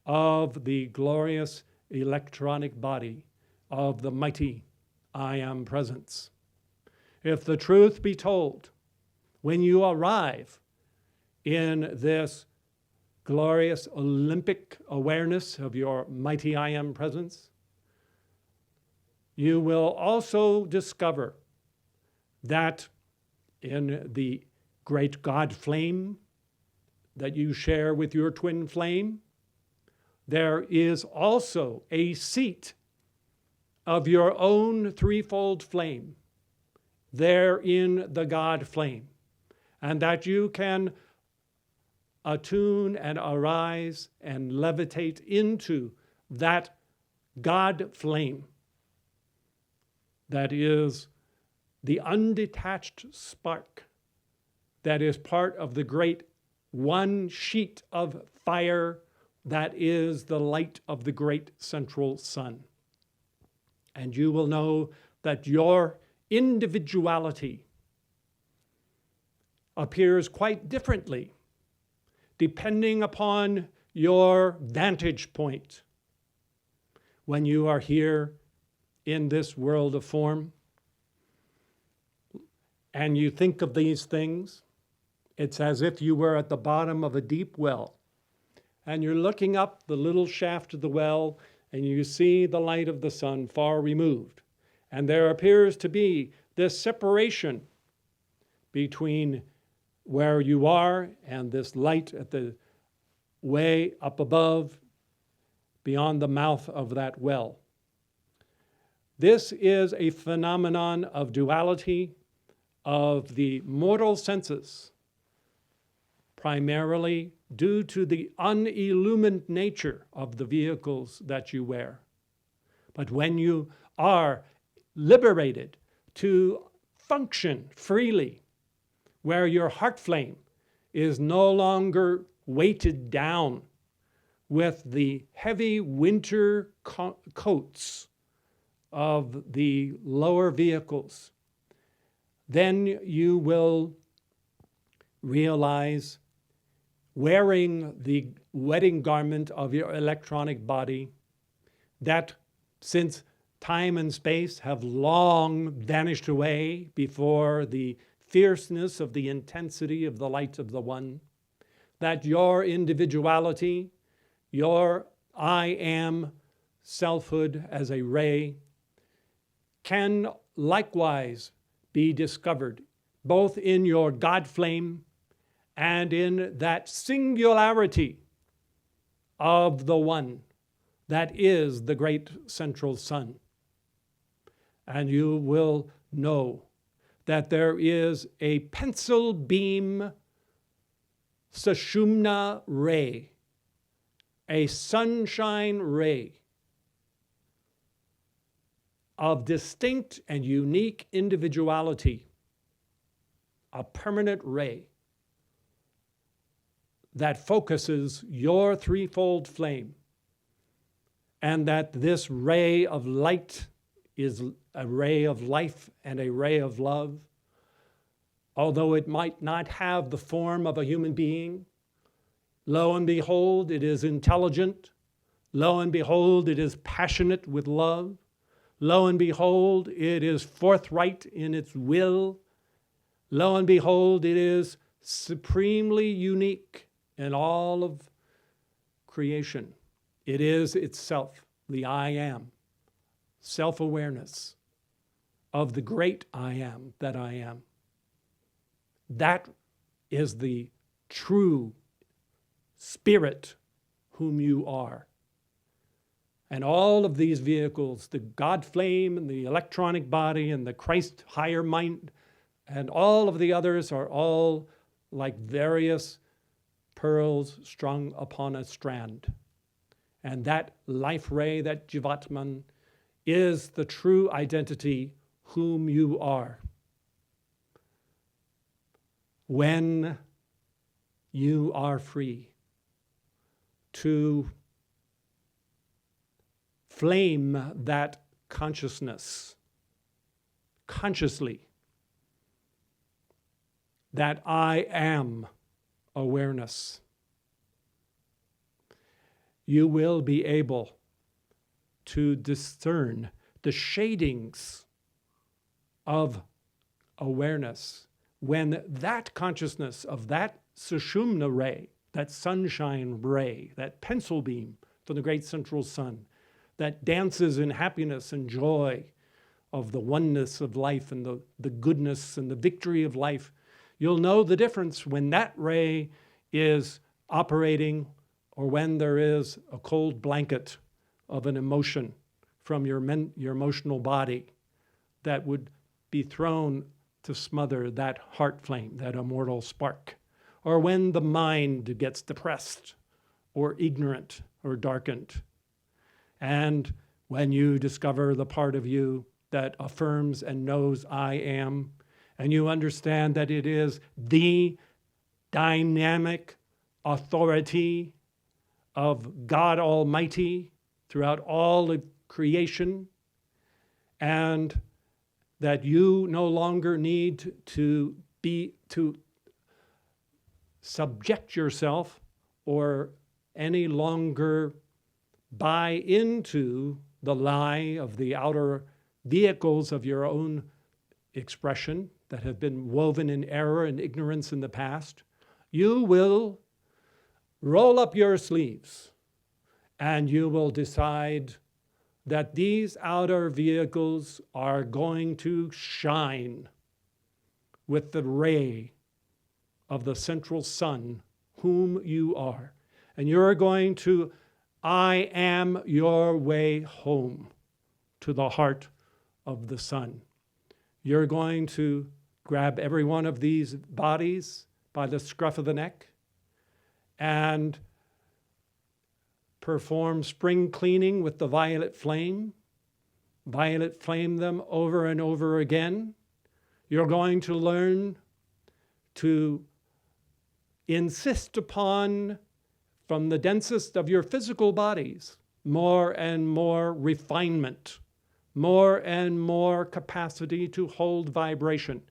of the glorious electronic body of the mighty I Am presence. If the truth be told, when you arrive in this glorious Olympic awareness of your mighty I Am presence, you will also discover that in the great God flame that you share with your twin flame, there is also a seat of your own threefold flame there in the God flame, and that you can attune and arise and levitate into that God flame that is the undetached spark that is part of the great one sheet of fire that is the light of the great central sun. And you will know that your individuality appears quite differently depending upon your vantage point when you are here in this world of form and you think of these things. It's as if you were at the bottom of a deep well and you're looking up the little shaft of the well and you see the light of the sun far removed. And there appears to be this separation between where you are and this light at the way up above beyond the mouth of that well. This is a phenomenon of duality of the mortal senses, primarily due to the unillumined nature of the vehicles that you wear. But when you are liberated to function freely, where your heart flame is no longer weighted down with the heavy winter coats of the lower vehicles, then you will realize, wearing the wedding garment of your electronic body, that since time and space have long vanished away before the fierceness of the intensity of the light of the One, that your individuality, your I Am selfhood as a ray, can likewise be discovered both in your God flame and in that singularity of the one that is the great central sun. And you will know that there is a pencil beam sushumna ray, a sunshine ray of distinct and unique individuality, a permanent ray that focuses your threefold flame, and that this ray of light is a ray of life and a ray of love. Although it might not have the form of a human being, lo and behold, it is intelligent. Lo and behold, it is passionate with love. Lo and behold, it is forthright in its will. Lo and behold, it is supremely unique in all of creation. It is itself the I am, self-awareness of the great I am that I am. That is the true spirit whom you are. And all of these vehicles, the God flame and the electronic body and the Christ higher mind, and all of the others are all like various pearls strung upon a strand. And that life ray, that Jivatman, is the true identity whom you are. When you are free to flame that consciousness consciously, that I am awareness, you will be able to discern the shadings of awareness when that consciousness of that sushumna ray, that sunshine ray, that pencil beam from the great central sun, that dances in happiness and joy of the oneness of life and the goodness and the victory of life, you'll know the difference when that ray is operating or when there is a cold blanket of an emotion from your emotional body that would be thrown to smother that heart flame, that immortal spark, or when the mind gets depressed or ignorant or darkened. And when you discover the part of you that affirms and knows I am, and you understand that it is the dynamic authority of God Almighty throughout all of creation, and that you no longer need to subject yourself or any longer buy into the lie of the outer vehicles of your own expression that have been woven in error and ignorance in the past. You will roll up your sleeves and you will decide that these outer vehicles are going to shine with the ray of the central sun, whom you are. And you're going to, I am your way home to the heart of the sun. You're going to grab every one of these bodies by the scruff of the neck and perform spring cleaning with the violet flame them over and over again. You're going to learn to insist upon, from the densest of your physical bodies, more and more refinement, more and more capacity to hold vibration,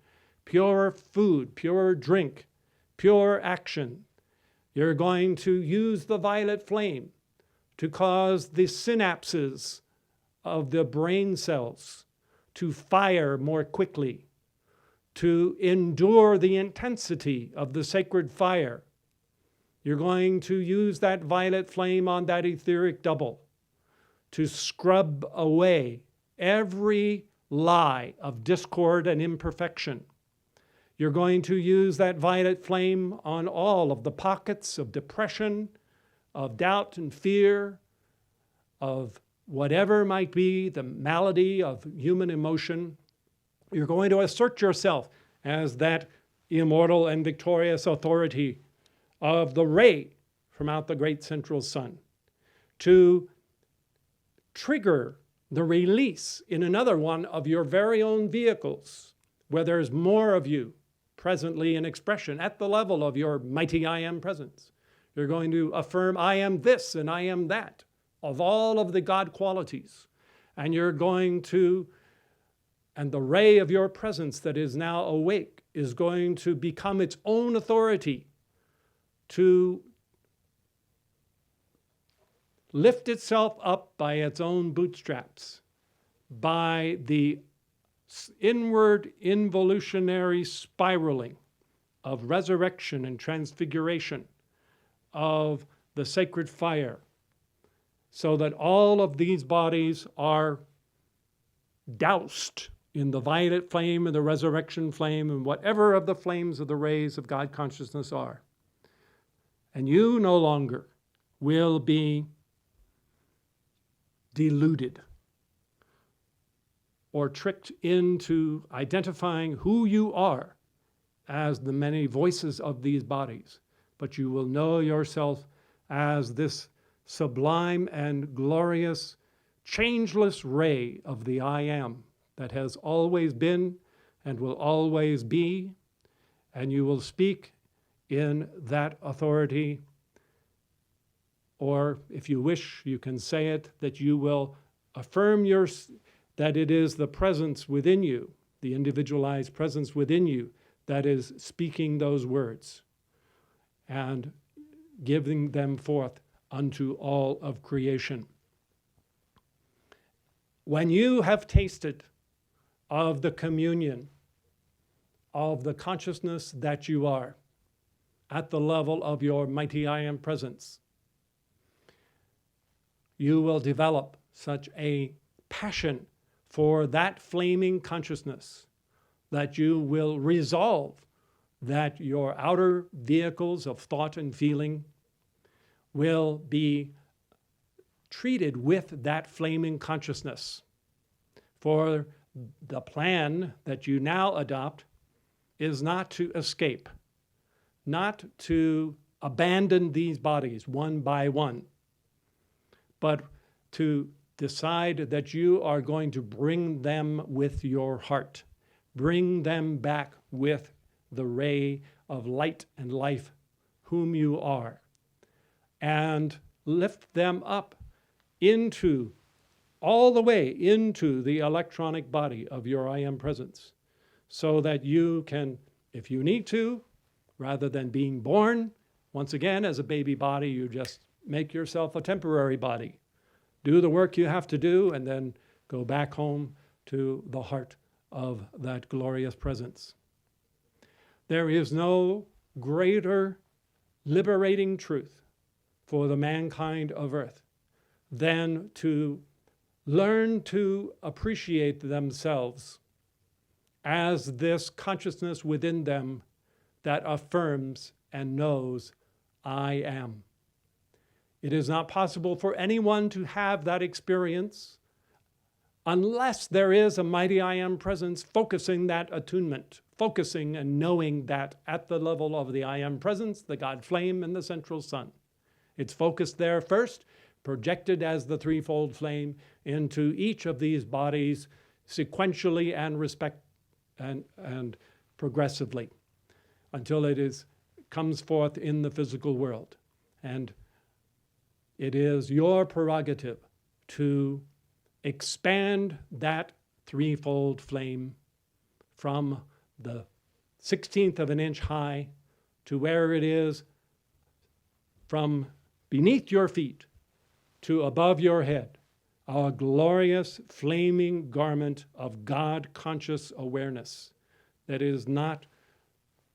pure food, pure drink, pure action. You're going to use the violet flame to cause the synapses of the brain cells to fire more quickly, to endure the intensity of the sacred fire. You're going to use that violet flame on that etheric double to scrub away every lie of discord and imperfection. You're going to use that violet flame on all of the pockets of depression, of doubt and fear, of whatever might be the malady of human emotion. You're going to assert yourself as that immortal and victorious authority of the ray from out the great central sun, to trigger the release in another one of your very own vehicles, where there's more of you presently in expression at the level of your mighty I am presence. You're going to affirm, I am this and I am that, of all of the God qualities. And you're going to, and the ray of your presence that is now awake is going to become its own authority to lift itself up by its own bootstraps, by the inward involutionary spiraling of resurrection and transfiguration of the sacred fire, so that all of these bodies are doused in the violet flame and the resurrection flame and whatever of the flames of the rays of God consciousness are. And you no longer will be deluded or tricked into identifying who you are as the many voices of these bodies, but you will know yourself as this sublime and glorious, changeless ray of the I am that has always been and will always be, and you will speak in that authority, or if you wish, you can say it, that you will affirm that it is the presence within you, the individualized presence within you, that is speaking those words and giving them forth unto all of creation. When you have tasted of the communion of the consciousness that you are at the level of your mighty I am presence, you will develop such a passion for that flaming consciousness that you will resolve that your outer vehicles of thought and feeling will be treated with that flaming consciousness. For the plan that you now adopt is not to escape, not to abandon these bodies one by one, but to decide that you are going to bring them with your heart, bring them back with the ray of light and life whom you are, and lift them up into, all the way into the electronic body of your I am presence, so that you can, if you need to, rather than being born, once again, as a baby body, you just make yourself a temporary body. Do the work you have to do, and then go back home to the heart of that glorious presence. There is no greater liberating truth for the mankind of earth than to learn to appreciate themselves as this consciousness within them that affirms and knows, I am. It is not possible for anyone to have that experience unless there is a mighty I am presence focusing that attunement, focusing and knowing that at the level of the I am presence, the God flame and the central sun. It's focused there first, projected as the threefold flame into each of these bodies sequentially and progressively until it comes forth in the physical world. And it is your prerogative to expand that threefold flame from the 16th of an inch high to where it is from beneath your feet to above your head, a glorious flaming garment of God-conscious awareness that is not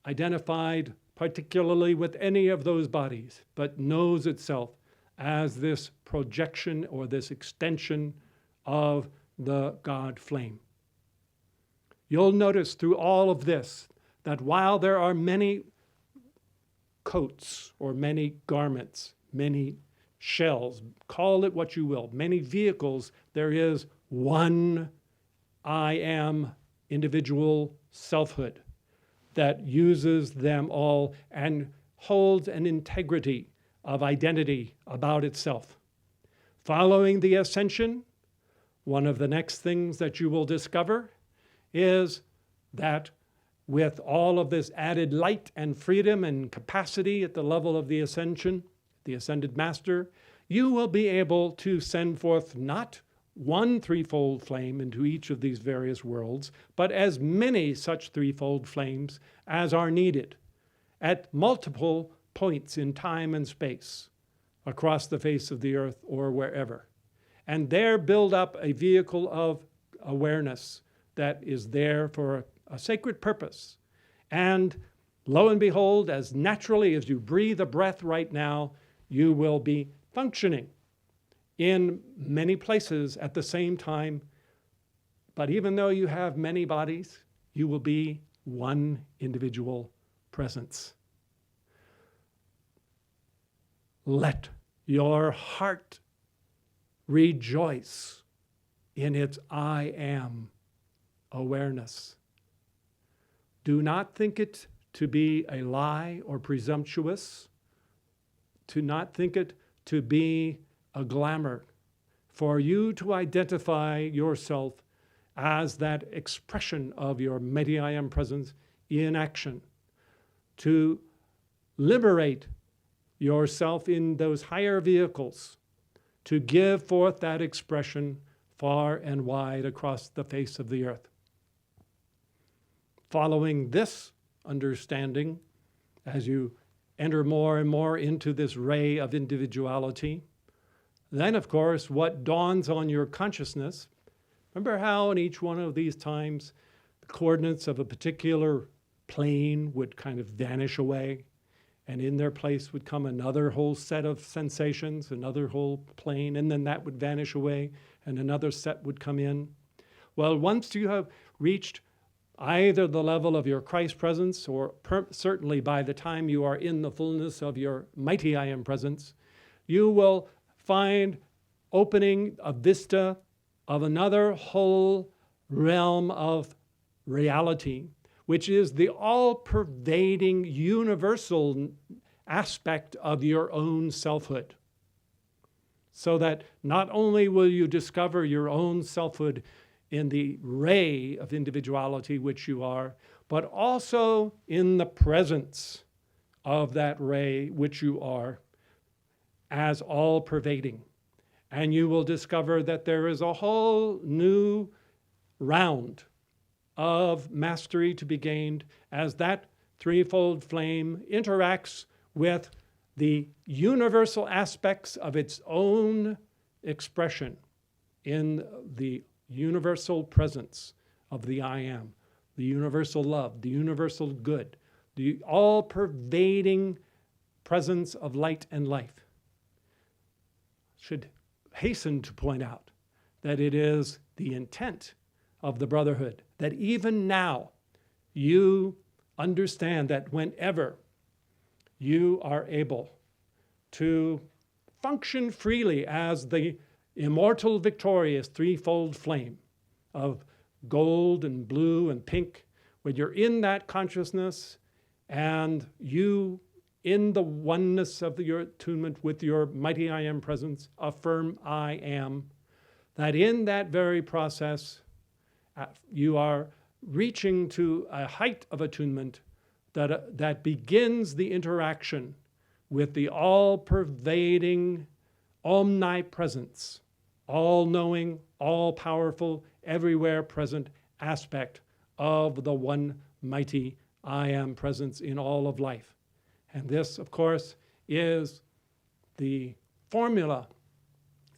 identified particularly with any of those bodies, but knows itself as this projection or this extension of the God flame. You'll notice through all of this that while there are many coats or many garments, many shells, call it what you will, many vehicles, there is one I am individual selfhood that uses them all and holds an integrity of identity about itself. Following the ascension, one of the next things that you will discover is that with all of this added light and freedom and capacity at the level of the ascension, the ascended master, you will be able to send forth not one threefold flame into each of these various worlds, but as many such threefold flames as are needed at multiple points in time and space across the face of the earth or wherever. And there build up a vehicle of awareness that is there for a sacred purpose. And lo and behold, as naturally as you breathe a breath right now, you will be functioning in many places at the same time. But even though you have many bodies, you will be one individual presence. Let your heart rejoice in its I am awareness. Do not think it to be a lie or presumptuous. Do not think it to be a glamour for you to identify yourself as that expression of your mighty I am presence in action, to liberate yourself in those higher vehicles, to give forth that expression far and wide across the face of the earth. Following this understanding, as you enter more and more into this ray of individuality, then, of course, what dawns on your consciousness, remember how in each one of these times the coordinates of a particular plane would kind of vanish away, and in their place would come another whole set of sensations, another whole plane, and then that would vanish away, and another set would come in. Well, once you have reached either the level of your Christ presence, or certainly by the time you are in the fullness of your mighty I am presence, you will find opening a vista of another whole realm of reality, which is the all-pervading universal aspect of your own selfhood. So that not only will you discover your own selfhood in the ray of individuality which you are, but also in the presence of that ray which you are as all-pervading. And you will discover that there is a whole new round of mastery to be gained as that threefold flame interacts with the universal aspects of its own expression in the universal presence of the I am, the universal love, the universal good, the all-pervading presence of light and life. Should hasten to point out that it is the intent of the Brotherhood that even now you understand that whenever you are able to function freely as the immortal, victorious threefold flame of gold and blue and pink, when you're in that consciousness and you, in the oneness of your attunement with your mighty I am presence, affirm I am, that in that very process you are reaching to a height of attunement that begins the interaction with the all-pervading, omnipresence, all-knowing, all-powerful, everywhere present aspect of the one mighty I am presence in all of life. And this, of course, is the formula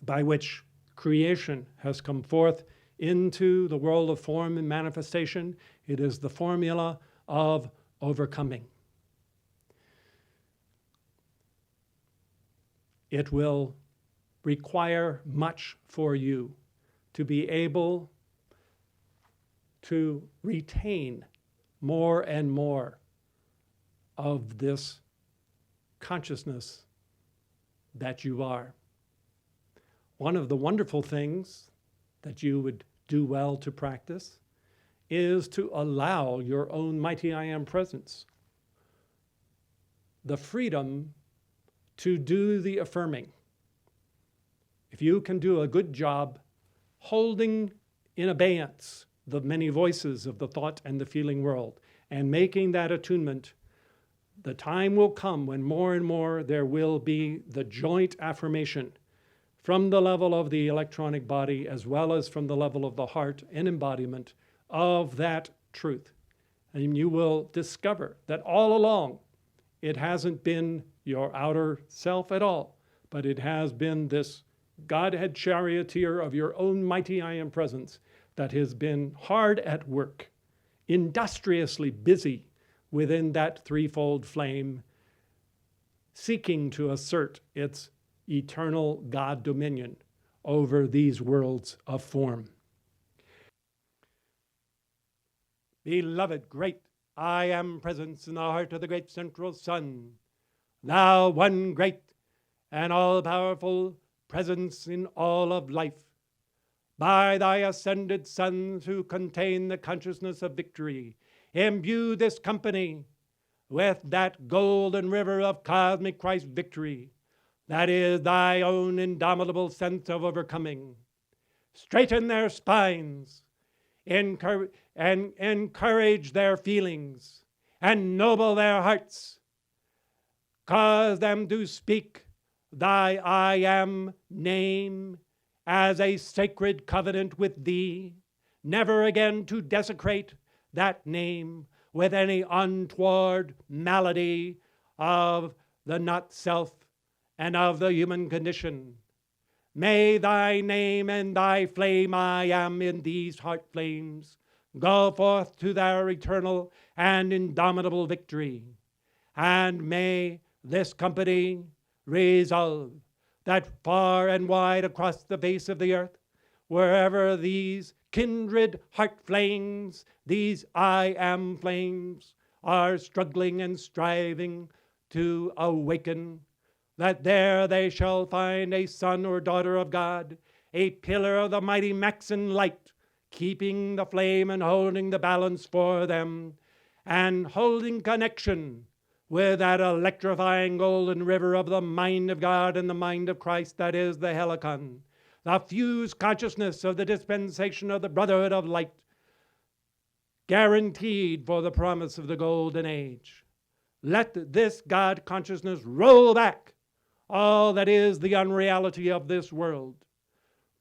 by which creation has come forth into the world of form and manifestation. It is the formula of overcoming. It will require much for you to be able to retain more and more of this consciousness that you are. One of the wonderful things that you would do well to practice is to allow your own mighty I Am presence the freedom to do the affirming. If you can do a good job holding in abeyance the many voices of the thought and the feeling world and making that attunement, the time will come when more and more there will be the joint affirmation from the level of the electronic body as well as from the level of the heart and embodiment of that truth. And you will discover that all along it hasn't been your outer self at all, but it has been this Godhead Charioteer of your own mighty I Am presence that has been hard at work, industriously busy within that threefold flame, seeking to assert its eternal God dominion over these worlds of form. Beloved, great I Am presence in the heart of the great central sun, thou one great and all-powerful presence in all of life, by thy ascended sons who contain the consciousness of victory, imbue this company with that golden river of cosmic Christ victory that is thy own indomitable sense of overcoming. Straighten their spines, and encourage their feelings, and ennoble their hearts. Cause them to speak thy I Am name as a sacred covenant with thee, never again to desecrate that name with any untoward malady of the not-self and of the human condition. May thy name and thy flame I Am in these heart flames go forth to their eternal and indomitable victory. And may this company resolve that far and wide across the face of the earth, wherever these kindred heart flames, these I Am flames, are struggling and striving to awaken, that there they shall find a son or daughter of God, a pillar of the mighty Maxim light, keeping the flame and holding the balance for them, and holding connection with that electrifying golden river of the mind of God and the mind of Christ, that is the Helicon, the fused consciousness of the dispensation of the brotherhood of light, guaranteed for the promise of the golden age. Let this God consciousness roll back all that is the unreality of this world.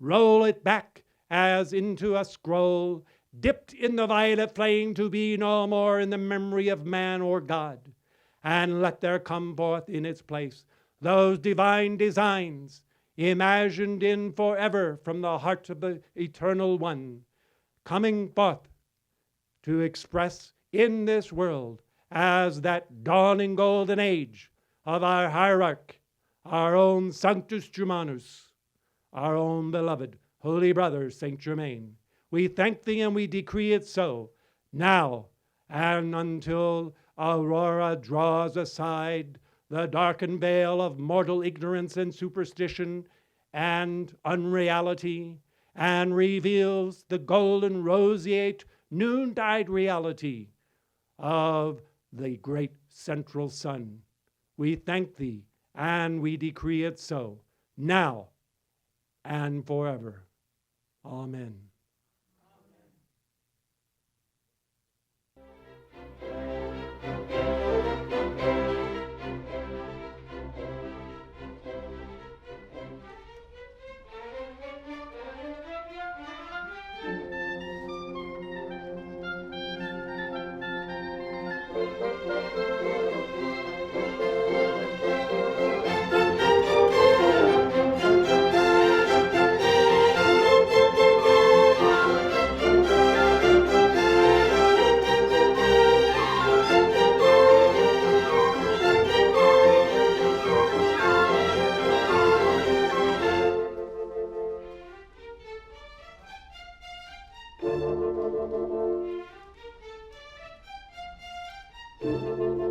Roll it back as into a scroll, dipped in the violet flame to be no more in the memory of man or God. And let there come forth in its place those divine designs imagined in forever from the heart of the Eternal One, coming forth to express in this world as that dawning golden age of our hierarch, our own Sanctus Germanus, our own beloved holy brother Saint Germain. We thank thee and we decree it so, now and until Aurora draws aside the darkened veil of mortal ignorance and superstition and unreality, and reveals the golden roseate noontide reality of the great central sun. We thank thee and we decree it so, now and forever. Amen. you.